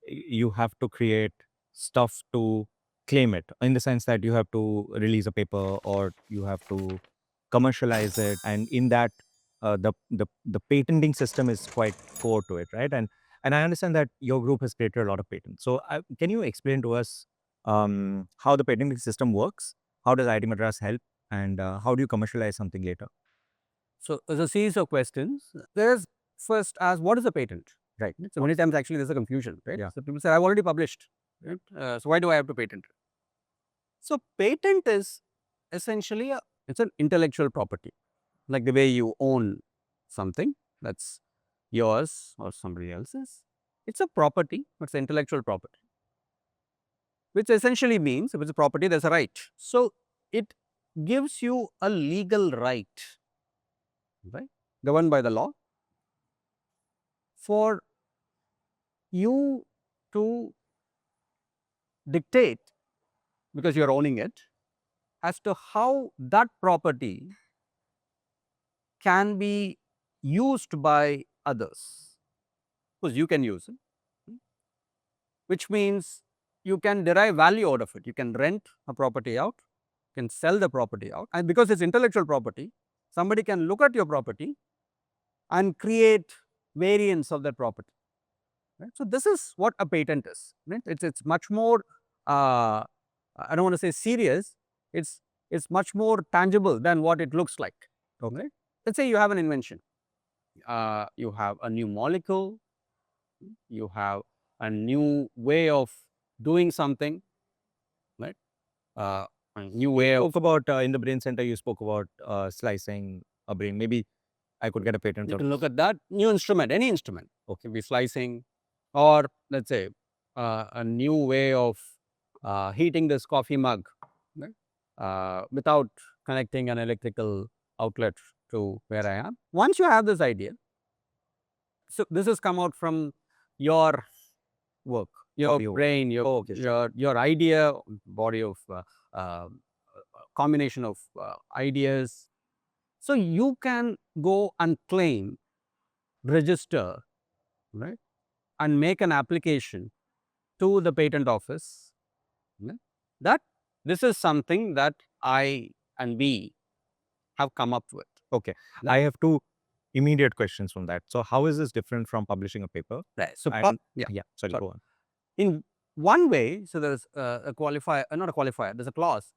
you have to create stuff to claim it, in the sense that you have to release a paper or you have to commercialize it. And in that, the patenting system is quite core to it, right? And I understand that your group has created a lot of patents. So can you explain to us how the patenting system works? How does IIT Madras help? And how do you commercialize something later? So there's a series of questions. There's first ask, what is a patent? Right. So many times actually there's a confusion, right? Yeah. So people say, I've already published, right? So why do I have to patent it? So patent is essentially it's an intellectual property, like the way you own something that's yours or somebody else's. It's a property, but it's intellectual property, which essentially means if it's a property, there's a right. So it gives you a legal right, right, governed by the law, for you to dictate, because you're owning it, as to how that property can be used by others. course, you can use it, which means you can derive value out of it. You can rent a property out, you can sell the property out, and because it's intellectual property, somebody can look at your property and create variants of that property. Right? So this is what a patent is. Right? It's much more. I don't want to say serious. It's much more tangible than what it looks like. Okay. Let's say you have an invention. You have a new molecule. You have a new way of doing something. Right. A new way of. Spoke about in the brain center. You spoke about slicing a brain. Maybe I could get a patent. You can look at that new instrument, any instrument. Okay, be slicing, or let's say a new way of heating this coffee mug, right? Without connecting an electrical outlet to where I am. Once you have this idea, so this has come out from your work, your brain, your idea, body of combination of ideas. So you can go and claim, register, right, and make an application to the patent office, right, that this is something that I and we have come up with. Okay, I have two immediate questions from that. So how is this different from publishing a paper? Right. So Sorry, go on. In one way, so there's a qualifier, not a qualifier, there's a clause.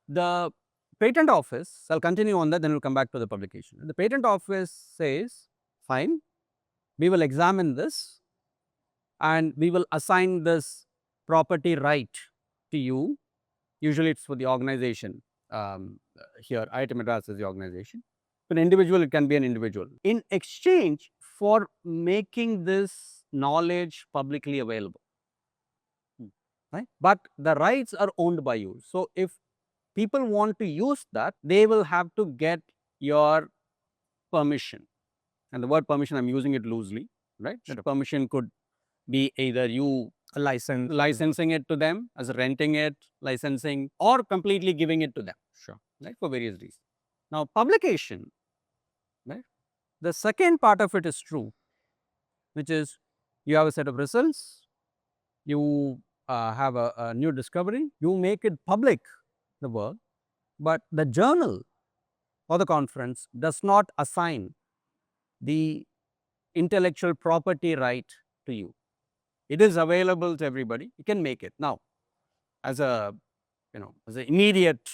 The patent office, I'll continue on that, then we'll come back to the publication. The patent office says, fine, we will examine this and we will assign this property right to you. Usually it's for the organization. Here, IIT Madras is the organization. For an individual, it can be an individual. In exchange for making this knowledge publicly available. Right? But the rights are owned by you. So if people want to use that, they will have to get your permission. And the word permission, I'm using it loosely, right? Sure. That permission could be either you licensing it to them, as renting it, licensing, or completely giving it to them. Sure. Right? For various reasons. Now, publication, right? The second part of it is true, which is you have a set of results, you have a new discovery, you make it public, the work, but the journal or the conference does not assign the intellectual property right to you. It is available to everybody. You can make it. Now, as a, as an immediate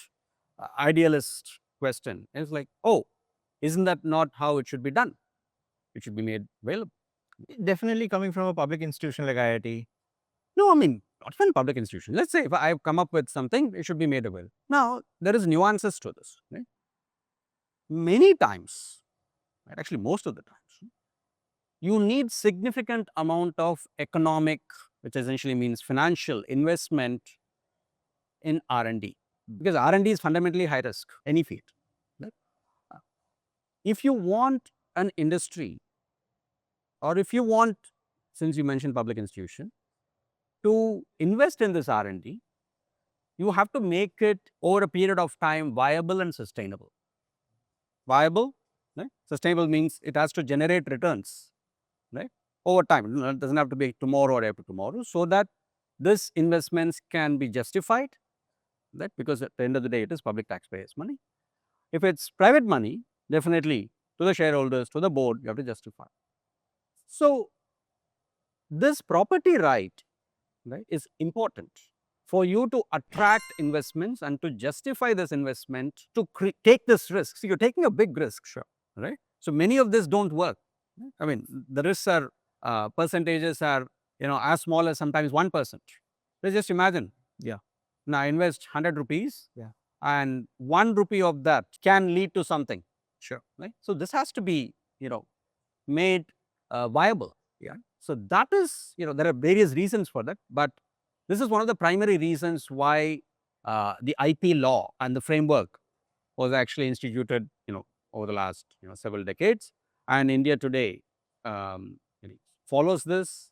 idealist question, it's like, oh, isn't that not how it should be done? It should be made available. Definitely coming from a public institution like IIT. No, I mean, not from a public institution. Let's say if I've come up with something, it should be made available. Now, there is nuances to this. Right? Many times, right, actually most of the times, you need significant amount of economic, which essentially means financial investment in R&D, because R&D is fundamentally high risk, any field. Right? If you want an industry, or if you want, since you mentioned public institution, to invest in this R&D, you have to make it over a period of time viable and sustainable. Viable, right? Sustainable means it has to generate returns, right, over time. It doesn't have to be tomorrow or after tomorrow, so that this investments can be justified, right? Because at the end of the day, it is public taxpayers' money. If it's private money, definitely to the shareholders, to the board, you have to justify. So this property right, is important for you to attract investments and to justify this investment, to take this risk. So you're taking a big risk, sure, right? So many of this don't work. I mean, the risks are percentages are as small as sometimes 1%. Let's just imagine. Yeah. Now I invest 100 rupees. Yeah. And 1 rupee of that can lead to something. Sure. Right. So this has to be made viable. Yeah. So that is there are various reasons for that, but this is one of the primary reasons why the IP law and the framework was actually instituted over the last several decades, and India today follows this,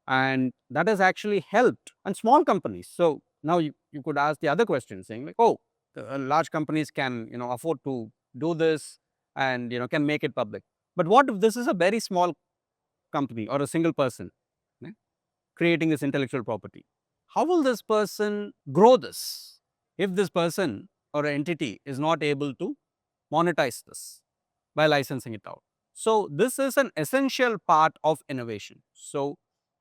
and that has actually helped and small companies. So now you could ask the other question, saying like, oh, large companies can afford to do this and can make it public. But what if this is a very small company or a single person, right, creating this intellectual property. How will this person grow this if this person or entity is not able to monetize this by licensing it out? So, this is an essential part of innovation. So,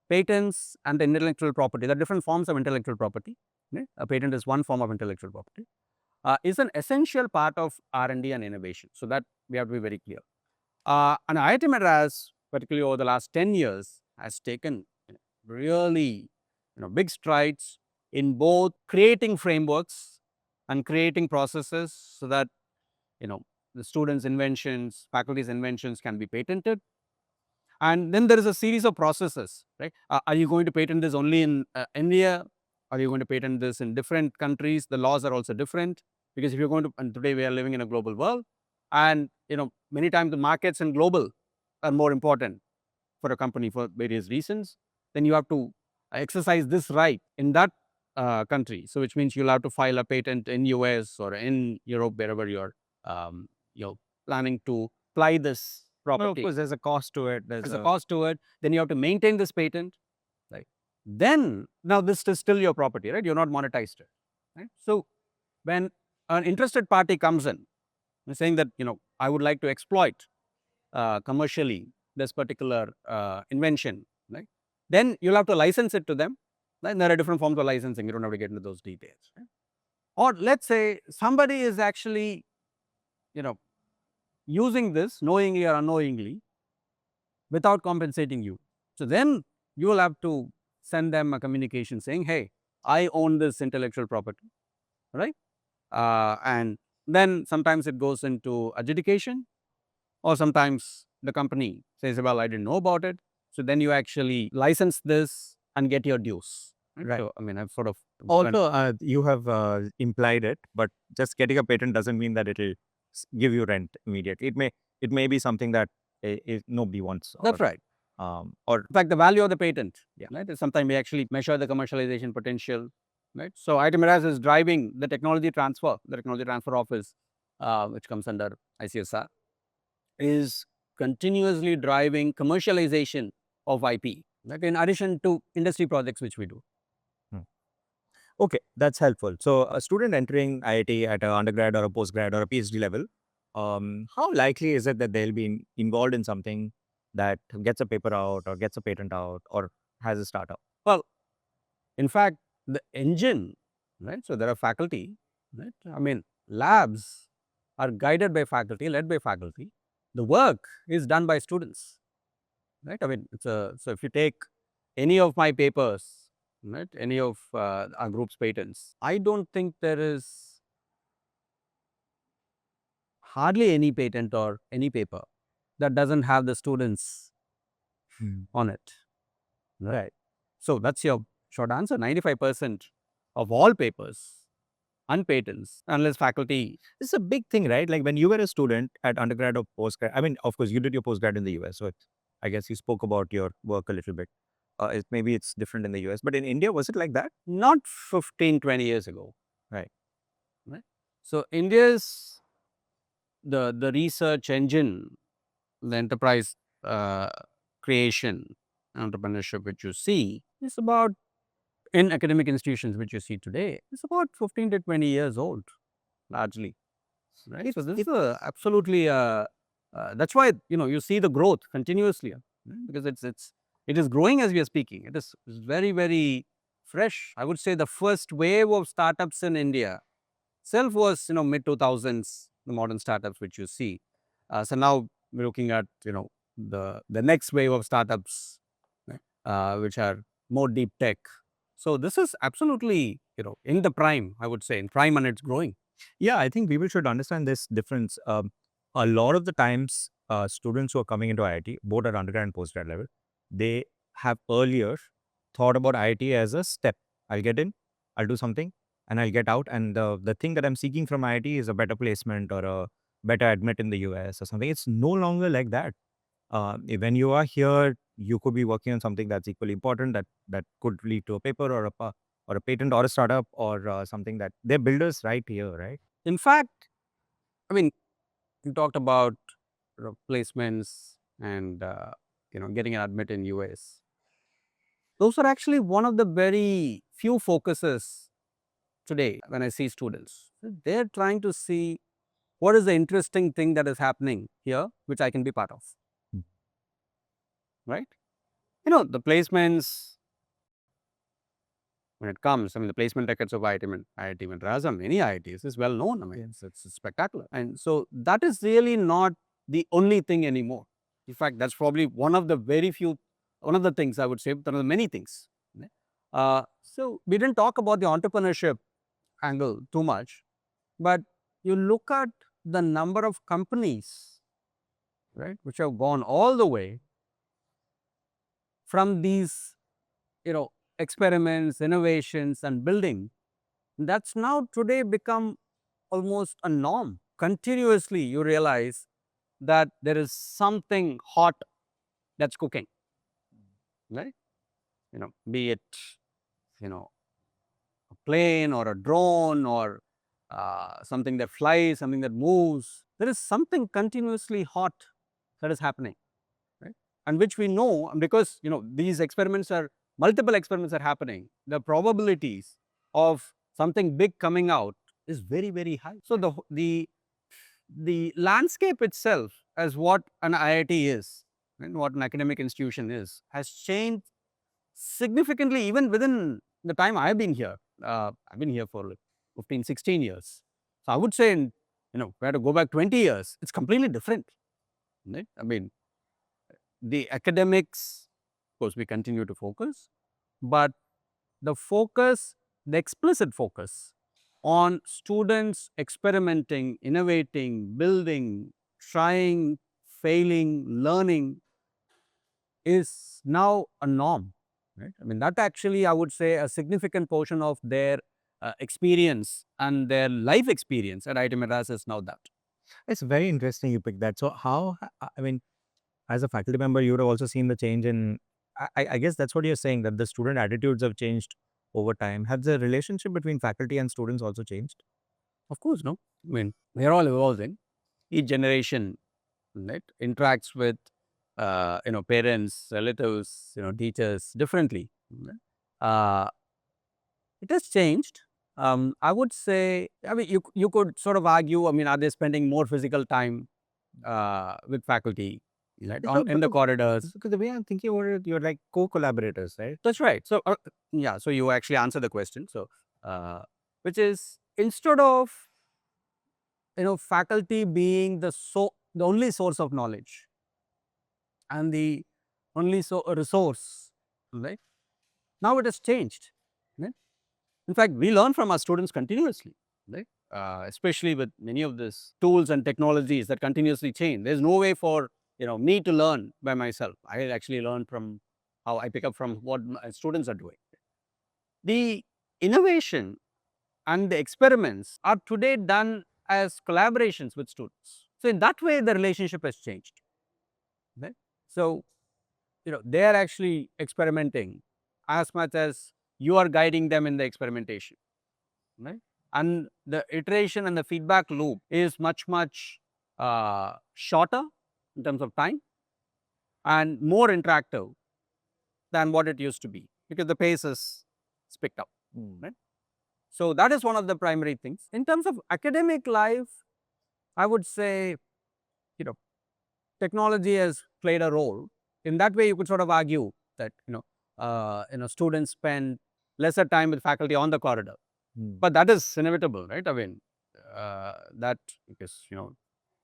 patents and the intellectual property, there are different forms of intellectual property. Right? A patent is one form of intellectual property. Is an essential part of R&D and innovation. So, that we have to be very clear. And IIT Madras, particularly over the last 10 years, has taken really big strides in both creating frameworks and creating processes so that the students' inventions, faculty's inventions can be patented. And then there is a series of processes, right? Are you going to patent this only in India? Are you going to patent this in different countries? The laws are also different because if you're going to, and today we are living in a global world, and many times the markets and global are more important for a company for various reasons. Then you have to exercise this right in that country. So which means you'll have to file a patent in US or in Europe, wherever you're planning to apply this No, of property. course, there's a cost to it. There's a cost to it. Then you have to maintain this patent, right? Then now this is still your property, right? You're not monetized it, right? So when an interested party comes in, saying that I would like to exploit commercially this particular invention, right? Then you'll have to license it to them. Then there are different forms of licensing. You don't have to get into those details. Right? Or let's say somebody is actually, using this knowingly or unknowingly without compensating you. So then you will have to send them a communication saying, hey, I own this intellectual property, right? And then sometimes it goes into adjudication, or sometimes the company says, well, I didn't know about it. So then you actually license this and get your dues. Right. So, I mean, I've sort of Also, you have implied it, but just getting a patent doesn't mean that it'll give you rent immediately. It may be something that nobody wants. That's right. Or In fact, the value of the patent, right, is sometimes we actually measure the commercialization potential, right? So IIT Madras is driving the technology transfer office, which comes under ICSR, is continuously driving commercialization of IP, right, in addition to industry projects which we do. okay, that's helpful. So a student entering IIT at an undergrad or a postgrad or a PhD level, how likely is it that they'll be involved in something that gets a paper out or gets a patent out or has a startup? Well, in fact, the engine, right? So there are faculty, right? I mean, labs are guided by faculty, led by faculty. The work is done by students, right? I mean, so if you take any of my papers, right, any of our group's patents, I don't think there is hardly any patent or any paper that doesn't have the students on it, right? So that's your short answer. 95% of all papers and patents, unless faculty. This is a big thing, right? Like when you were a student at undergrad or postgrad, I mean, of course, you did your postgrad in the US. So I guess you spoke about your work a little bit. Maybe it's different in the US, but in India, was it like that? Not 15, 20 years ago. Right. Right? So India's the research engine, the enterprise creation, entrepreneurship which you see is about, in academic institutions which you see today, it's about 15 to 20 years old, largely. Right? So this is absolutely that's why you see the growth continuously, right? Because it is growing as we are speaking. It is very, very fresh. I would say the first wave of startups in India itself was mid 2000s, the modern startups which you see. So now we're looking at the next wave of startups, right, which are more deep tech. So this is absolutely in the prime, I would say, in prime, and it's growing. Yeah, I think people should understand this difference. A lot of the times, students who are coming into IIT, both at undergrad and postgrad level, they have earlier thought about IIT as a step. I'll get in, I'll do something, and I'll get out. And the thing that I'm seeking from IIT is a better placement or a better admit in the US or something. It's no longer like that. When you are here, you could be working on something that's equally important that could lead to a paper or a patent or a startup or something that they're builders right here, right? In fact, I mean, you talked about placements and getting an admit in US. Those are actually one of the very few focuses today when I see students. They're trying to see what is the interesting thing that is happening here, which I can be part of. Right? The placements, when it comes, the placement records of IIT Madras and many IITs is well known. It's spectacular. And so that is really not the only thing anymore. In fact, that's probably one of the things I would say, one of the many things. So we didn't talk about the entrepreneurship angle too much, but you look at the number of companies, right, which have gone all the way from these, experiments, innovations and building, that's now today become almost a norm. Continuously you realize that there is something hot that's cooking, right? Be it, a plane or a drone or something that flies, something that moves. There is something continuously hot that is happening, right? And which we know because, these multiple experiments are happening. The probabilities of something big coming out is very, very high. So the landscape itself as what an IIT is and what an academic institution is has changed significantly even within the time I've been here. I've been here for like 15, 16 years. So I would say, if we had to go back 20 years, it's completely different. Right? The academics, of course, we continue to focus, but the explicit focus on students experimenting, innovating, building, trying, failing, learning is now a norm. Right? That actually, I would say, a significant portion of their experience and their life experience at IIT Madras is now that. It's very interesting you picked that. So how, as a faculty member, you would have also seen the change in, I guess that's what you're saying, that the student attitudes have changed over time. Has the relationship between faculty and students also changed? Of course, no. They're all evolving. Each generation, right, interacts with parents, relatives, teachers differently. Right? It has changed. I would say, you could sort of argue, are they spending more physical time with faculty, right, in the corridors? Because the way I'm thinking about it, you're like co-collaborators, right? That's right. So, so you actually answer the question. So, which is, instead of, faculty being the only source of knowledge and the only resource, right? Now it has changed. Right? In fact, we learn from our students continuously, right? Especially with many of these tools and technologies that continuously change. There's no way for me to learn by myself. I actually learn from how I pick up from what my students are doing. The innovation and the experiments are today done as collaborations with students. So in that way, the relationship has changed. Right? So they are actually experimenting as much as you are guiding them in the experimentation. Right? And the iteration and the feedback loop is much, much shorter in terms of time and more interactive than what it used to be because the pace is picked up. Right? So that is one of the primary things. In terms of academic life, I would say, technology has played a role. In that way, you could sort of argue that, students spend lesser time with faculty on the corridor. But that is inevitable, right? That because,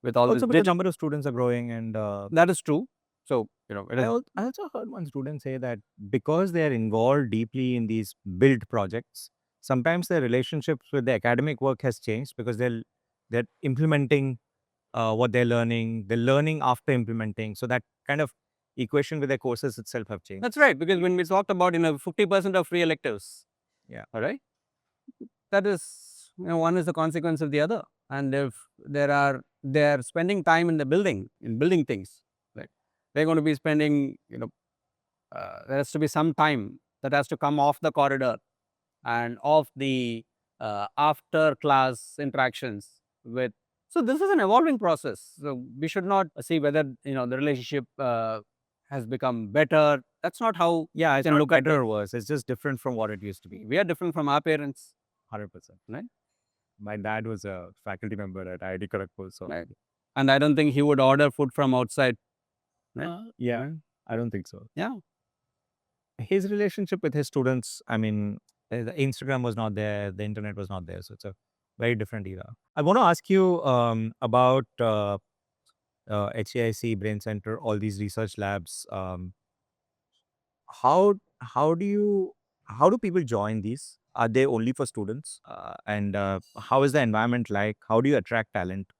with all Also this because number of students are growing and that is true. So, I also heard one student say that because they are involved deeply in these build projects, sometimes their relationships with the academic work has changed because they're implementing what they're learning after implementing. So that kind of equation with their courses itself have changed. That's right, because when we talked about 50% of free electives, Yeah. all right, that is, one is the consequence of the other. And if they're spending time in building things, right, they're going to be spending, there has to be some time that has to come off the corridor and off the after class interactions with. So this is an evolving process. So we should not see whether the relationship has become better. That's not how Yeah, you it's can not look at better it. or worse. It's just different from what it used to be. We are different from our parents. 100%. Right. My dad was a faculty member at IIT Kharagpur, so Right. And I don't think he would order food from outside. Right. yeah, Right. I don't think so. Yeah. His relationship with his students, I mean, the Instagram was not there, the internet was not there, so it's a very different era. I want to ask you about HTIC, Brain Center, all these research labs. How do you how do people join these? Are they only for students? And how is the environment like? How do you attract talent?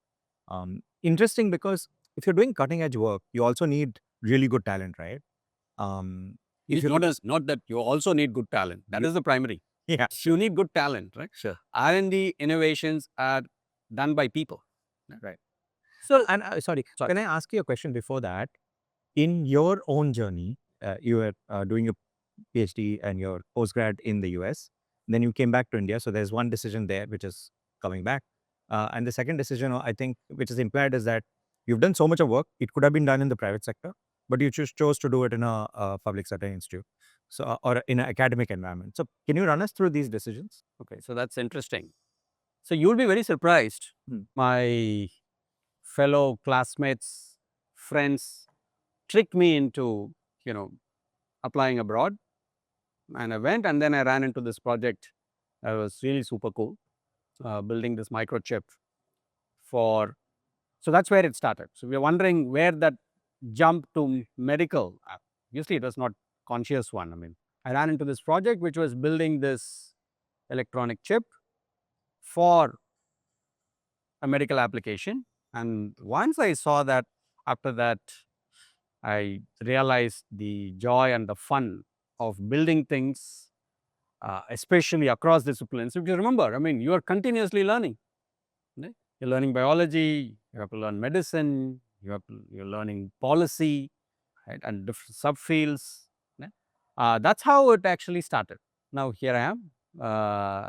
Interesting, because if you're doing cutting edge work, you also need really good talent, right? If It's you not that you also need good talent. That is the primary. yeah, You need good talent, right? sure, R&D innovations are done by people. right. So, And sorry, can I ask you a question before that? In your own journey, you were doing a PhD and your postgrad in the US. Then you came back to India. So there's one decision there, which is coming back. And the second decision, I think, which is implied, is that you've done so much of work. It could have been done in the private sector, but you chose to do it in a public sector institute, so or in an academic environment. So can you run us through these decisions? okay, so that's interesting. So you'll be very surprised. My fellow classmates, friends tricked me into, applying abroad. And I went, and then I ran into this project that was really super cool, building this microchip for. So that's where it started. So we are wondering where that jump to medical. Obviously, it was not conscious one. I mean, I ran into this project which was building this electronic chip for a medical application. And once I saw that, after that, I realized the joy and the fun of building things, especially across disciplines. Because remember, I mean, you are continuously learning. Right? You're learning biology, you have to learn medicine, you're learning policy, right, and different subfields. Right? That's how it actually started. Now here I am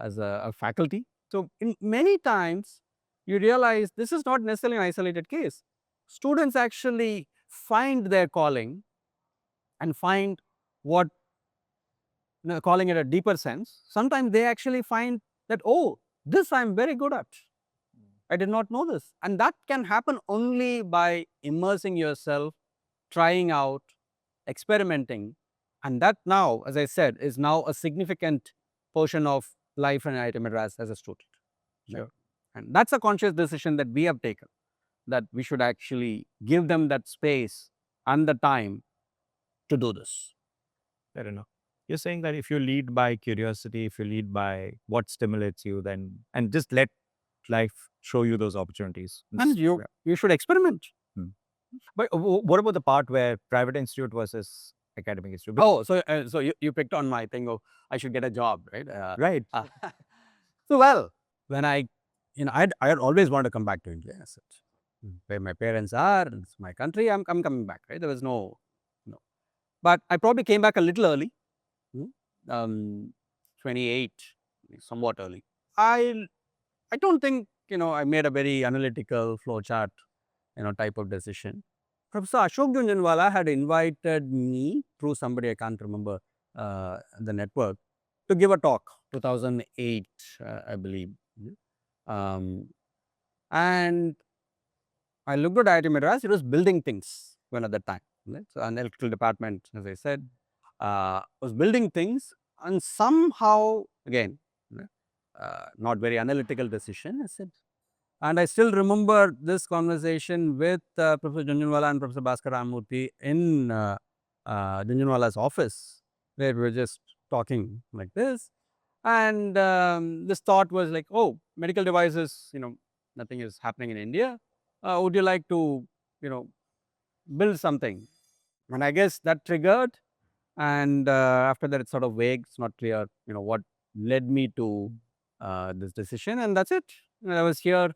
as a faculty. So in many times you realize this is not necessarily an isolated case. Students actually find their calling and find what, calling it a deeper sense. Sometimes they actually find that, oh, this I'm very good at. I did not know this. And that can happen only by immersing yourself, trying out, experimenting. And that now, as I said, is now a significant portion of life in IIT Madras as a student. Sure. And that's a conscious decision that we have taken, that we should actually give them that space and the time to do this. Fair enough. You're saying that if you lead by curiosity, if you lead by what stimulates you, then and just let life show you those opportunities. And you should experiment. But what about the part where private institute versus academic institute? Oh, so you picked on my thing of I should get a job, right? Right. So well, when I had always wanted to come back to India. I said, where my parents are, it's my country. I'm coming back, right? There was no, but I probably came back a little early, 28, somewhat early. I don't think I made a very analytical flowchart, type of decision. Professor Ashok Junjanwala had invited me through somebody, I can't remember the network, to give a talk, 2008, I believe. And I looked at IIT Madras, it was building things when at that time. Right? So, an electrical department, as I said, was building things, and somehow, again, not very analytical decision, I said. And I still remember this conversation with Professor Junjanwala and Professor Bhaskar Ramurthy in Junjanwala's office, where we were just talking like this. And this thought was like, oh, medical devices, nothing is happening in India. Would you like to, build something? And I guess that triggered. And after that, it's sort of vague. It's not clear, what led me to this decision. And that's it. And I was here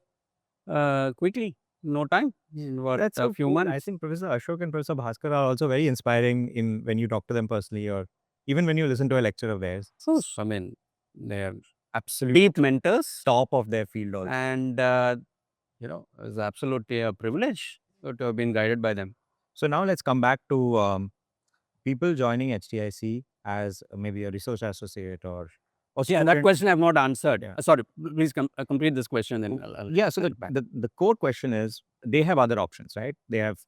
quickly, no time. That's A so few cool. months. I think Professor Ashok and Professor Bhaskar are also very inspiring in when you talk to them personally, or even when you listen to a lecture of theirs. So, I mean, they're absolute deep mentors, Top of their field also. and it's absolutely a privilege to have been guided by them. So now let's come back to people joining HTIC as maybe a research associate or Yeah, that question I have not answered. Yeah. Sorry, please complete this question. Then I'll Yeah, so send it back. the core question is, they have other options, right? They have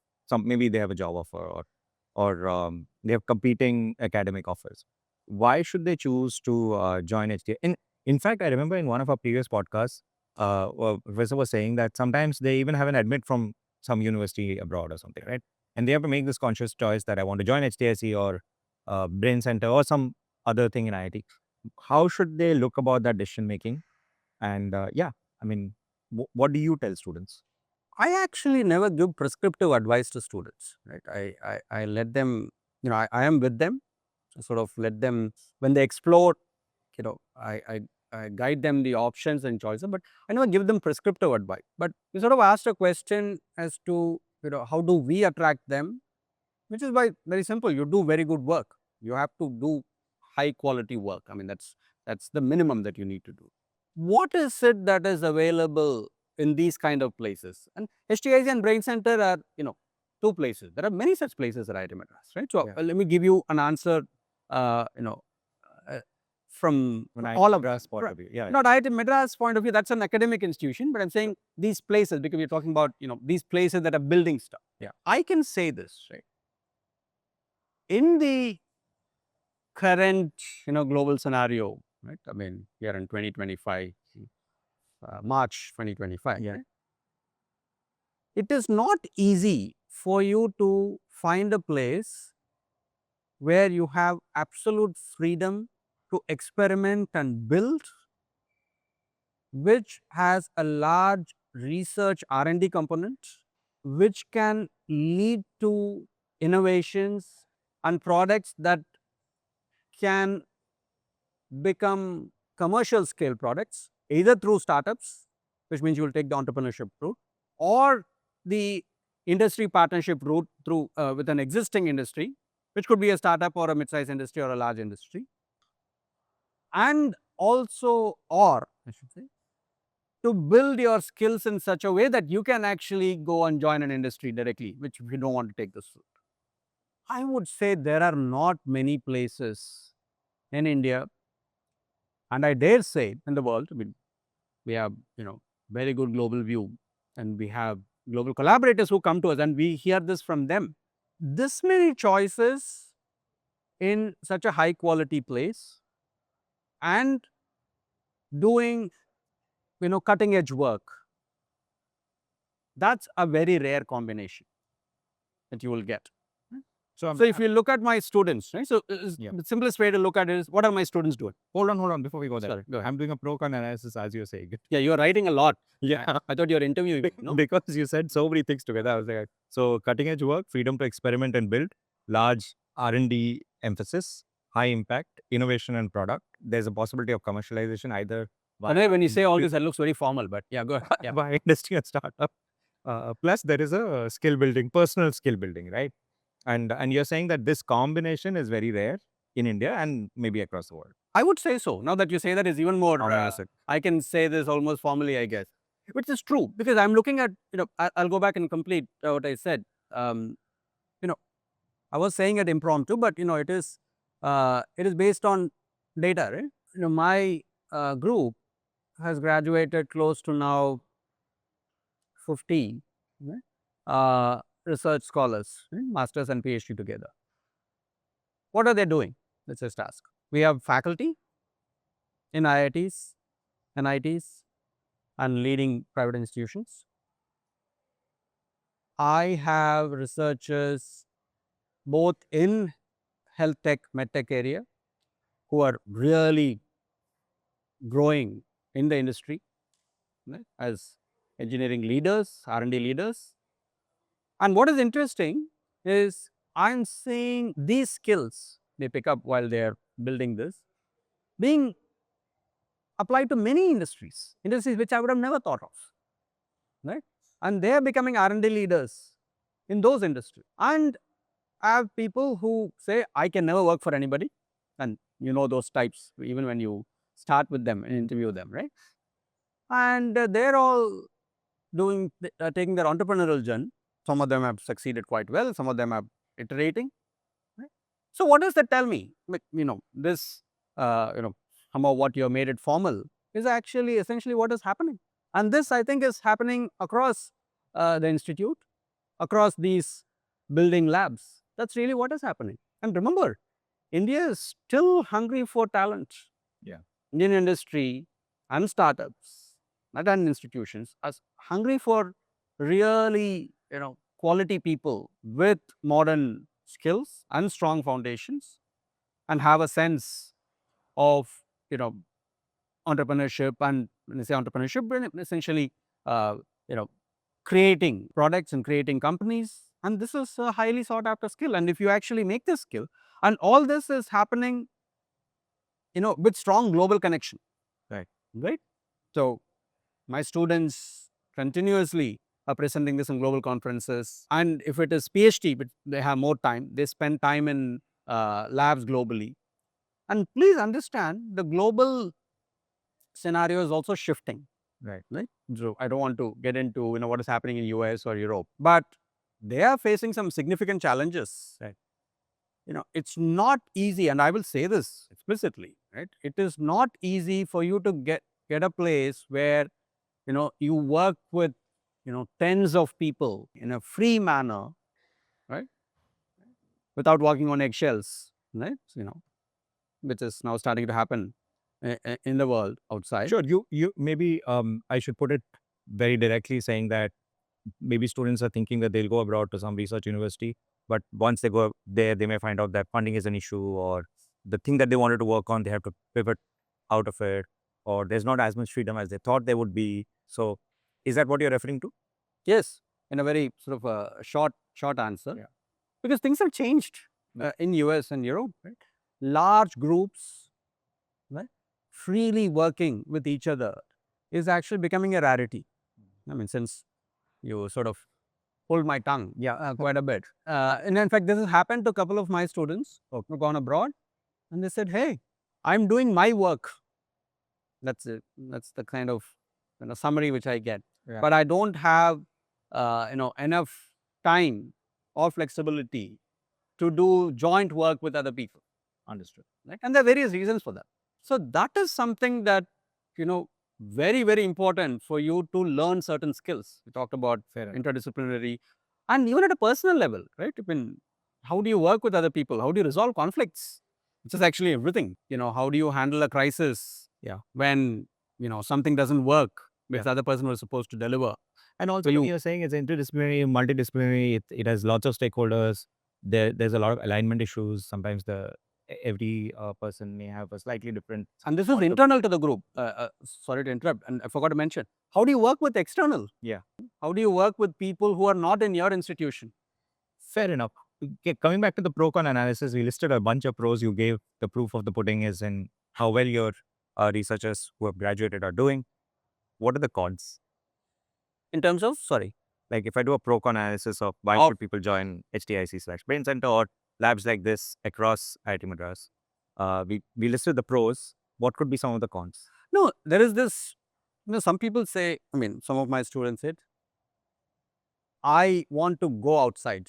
maybe they have a job offer, or they have competing academic offers. Why should they choose to join HTIC? In fact, I remember in one of our previous podcasts, professor was saying that sometimes they even have an admit from some university abroad or something, right? And they have to make this conscious choice that I want to join HTIC or Brain Center or some other thing in IIT. How should they look about that decision making? And yeah, I mean, what do you tell students? I actually never give prescriptive advice to students, right? I let them, I am with them, sort of let them, when they explore, I guide them the options and choices, but I never give them prescriptive advice. But we sort of asked a question as to, how do we attract them, which is by very simple. You do very good work. You have to do high quality work. I mean, that's the minimum that you need to do. What is it that is available in these kind of places? And HTIC and Brain Center are, two places. There are many such places at IIT Madras, right? So let me give you an answer, uh, from all of Madras point of view. Yeah. not IIT Madras point of view. That's an academic institution, but I'm saying these places, because we're talking about, these places that are building stuff. Yeah. I can say this, right? In the current, global scenario, right? I mean, we are in 2025, March 2025. Yeah. Right? It is not easy for you to find a place where you have absolute freedom to experiment and build, which has a large research R&D component, which can lead to innovations and products that can become commercial scale products, either through startups, which means you will take the entrepreneurship route, or the industry partnership route through with an existing industry, which could be a startup or a mid-sized industry or a large industry, and also, or I should say, to build your skills in such a way that you can actually go and join an industry directly, which if you don't want to take this route. I would say there are not many places in India, and I dare say in the world. I mean, we have, very good global view, and we have global collaborators who come to us, and we hear this from them. This many choices in such a high quality place and doing, cutting edge work, that's a very rare combination that you will get. So if you look at my students, right? So the simplest way to look at it is, what are my students doing? Hold on, before we go there. Sorry, go ahead. I'm doing a pro con analysis as you're saying. Yeah, you're writing a lot. Yeah. I thought you were interviewing me, no? Because you said so many things together. I was like, so cutting edge work, freedom to experiment and build, large R&D emphasis, high impact, innovation and product. There's a possibility of commercialization either Anyway, when you say all this, that looks very formal, but yeah, go ahead. Yeah. by industry and startup. Plus, there is a skill building, personal skill building, right? And you're saying that this combination is very rare in India and maybe across the world. I would say so. Now that you say that, is even more. Formalistic. I can say this almost formally, I guess, which is true, because I'm looking at, I'll go back and complete what I said. I was saying it impromptu, but it is based on data, right? My group has graduated close to now 50 right? Research scholars, right? Masters and PhD together. What are they doing? Let's just ask. We have faculty in IITs, NITs, and leading private institutions. I have researchers both in health tech, med tech area who are really growing in the industry, right, as engineering leaders, R&D leaders. And what is interesting is I'm seeing these skills they pick up while they're building this being applied to many industries which I would have never thought of, right? And they are becoming R&D leaders in those industries. And I have people who say, I can never work for anybody. And those types, even when you start with them and interview them, right? And they're all taking their entrepreneurial journey. Some of them have succeeded quite well. Some of them are iterating. Right? So what does that tell me? This, somehow what you have made it formal is actually essentially what is happening. And this, I think, is happening across the institute, across these building labs. That's really what is happening. And remember, India is still hungry for talent. Yeah. Indian industry and startups, not and institutions, are hungry for really, quality people with modern skills and strong foundations, and have a sense of, entrepreneurship. And when I say entrepreneurship, then essentially, uh, you know, creating products and creating companies. And this is a highly sought after skill. And if you actually make this skill, and all this is happening, with strong global connection. Right. So my students continuously are presenting this in global conferences. And if it is PhD, but they have more time, they spend time in labs globally. And please understand, the global scenario is also shifting. Right. So I don't want to get into what is happening in US or Europe, but they are facing some significant challenges. Right. It's not easy, and I will say this explicitly. Right, it is not easy for you to get a place where you work with tens of people in a free manner, right, without walking on eggshells, right, which is now starting to happen in the world outside. Sure. You maybe I should put it very directly, saying that maybe students are thinking that they'll go abroad to some research university, but once they go there, they may find out that funding is an issue, or the thing that they wanted to work on, they have to pivot out of it, or there's not as much freedom as they thought there would be. So, is that what you're referring to? Yes, in a very sort of a short answer. Yeah. Because things have changed in US and Europe. Right? Large groups, right, freely working with each other is actually becoming a rarity. I mean, since you sort of pulled my tongue, quite a bit. And in fact, this has happened to a couple of my students who've gone abroad, and they said, "Hey, I'm doing my work." That's it. That's the kind of summary which I get. Yeah. But I don't have enough time or flexibility to do joint work with other people. Understood. Right? And there are various reasons for that. So that is something that very, very important for you to learn certain skills. We talked about interdisciplinary, and even at a personal level, right? I mean, how do you work with other people? How do you resolve conflicts? Which is actually everything. How do you handle a crisis? When something doesn't work, which the other person was supposed to deliver. And also, you're saying it's interdisciplinary, multidisciplinary. It has lots of stakeholders. There's a lot of alignment issues. Sometimes every person may have a slightly different. And this is internal to the group. Sorry to interrupt, and I forgot to mention. How do you work with external? Yeah. How do you work with people who are not in your institution? Fair enough. Okay, coming back to the pro-con analysis, we listed a bunch of pros. You gave the proof of the pudding is in how well your researchers who have graduated are doing. What are the cons? In terms of, sorry, like if I do a pro-con analysis of why should people join HTIC/Brain Center or labs like this across IIT Madras, we listed the pros. What could be some of the cons? No, there is this, some people say, I mean, some of my students said, I want to go outside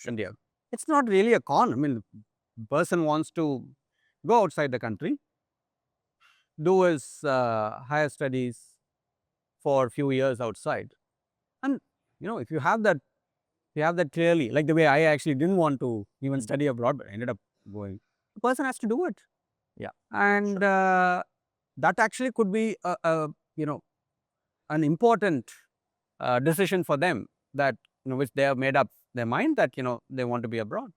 India. It's not really a con. I mean, the person wants to go outside the country, do his higher studies for a few years outside. And, if you have that clearly, like the way I actually didn't want to even study abroad, but I ended up going. The person has to do it. Yeah. And that actually could be an important decision for them, that which they have made up their mind that they want to be abroad.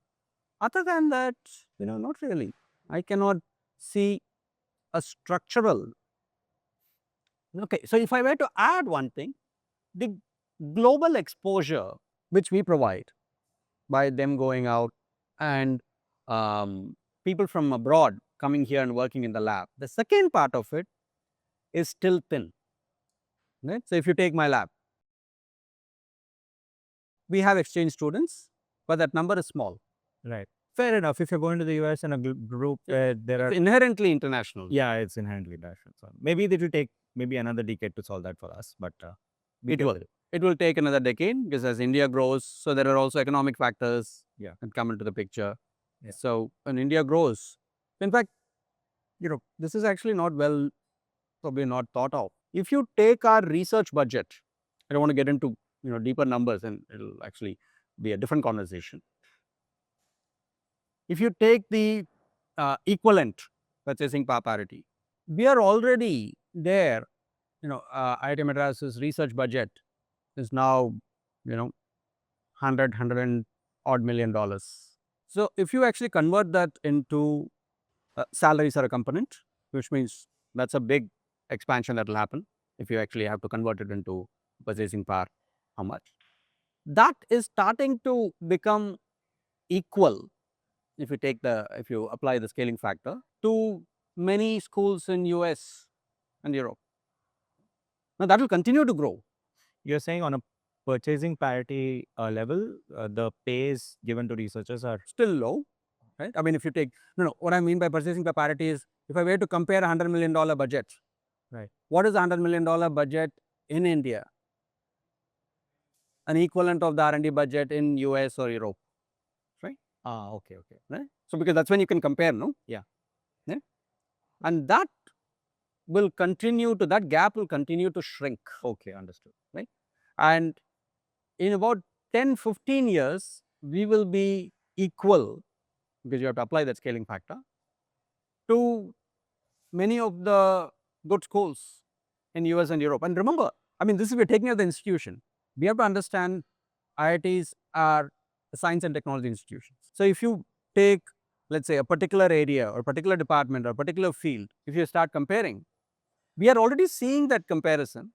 Other than that, not really. I cannot see a structural. Okay, so if I were to add one thing, the global exposure which we provide by them going out, and people from abroad coming here and working in the lab. The second part of it is still thin. Right? So if you take my lab, we have exchange students, but that number is small. Right. Fair enough. If you're going to the US in a group where there are inherently international. Yeah, it's inherently international. So maybe it will take another decade to solve that for us, but it will. It will take another decade because as India grows, so there are also economic factors that come into the picture. So when India grows, in fact, this is actually not probably not thought of. If you take our research budget, I don't want to get into deeper numbers, and it'll actually be a different conversation. If you take the equivalent purchasing power parity, we are already there. IIT Madras's research budget is now 100 and odd million dollars. So if you actually convert that into salaries are a component, which means that's a big expansion that will happen if you actually have to convert it into purchasing power. How much? That is starting to become equal if you apply the scaling factor to many schools in US and Europe. Now that will continue to grow. You're saying on a purchasing parity level, the pays given to researchers are still low, right? I mean, if you take what I mean by purchasing power parity is if I were to compare $100 million budget, right. What is a $100 million budget in India? An equivalent of the R&D budget in US or Europe, right? Okay. Right? So because that's when you can compare, no? Yeah. And that gap will continue to shrink. Okay, understood. Right? And in about 10-15 years, we will be equal, because you have to apply that scaling factor, to many of the good schools in US and Europe. And remember, I mean, this is we're taking at the institution. We have to understand IITs are science and technology institutions. So if you take, let's say, a particular area or particular department or particular field, if you start comparing, we are already seeing that comparison,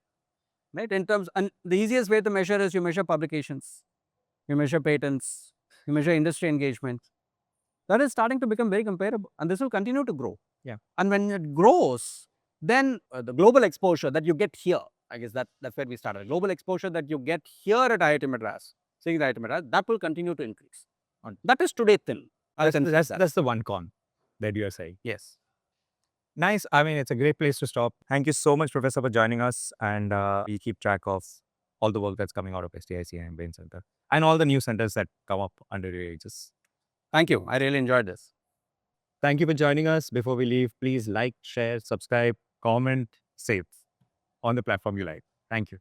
right? In terms, and the easiest way to measure is you measure publications, you measure patents, you measure industry engagement. That is starting to become very comparable, and this will continue to grow. Yeah. And when it grows, then the global exposure that you get here, I guess that's where we started. Global exposure that you get here at IIT Madras, that will continue to increase. That is today thin. That's the one con that you are saying. Yes. Nice. I mean, it's a great place to stop. Thank you so much, Professor, for joining us. And we keep track of all the work that's coming out of HTIC and Brain Center and all the new centers that come up under your aegis. Thank you. I really enjoyed this. Thank you for joining us. Before we leave, please like, share, subscribe, comment, save on the platform you like. Thank you.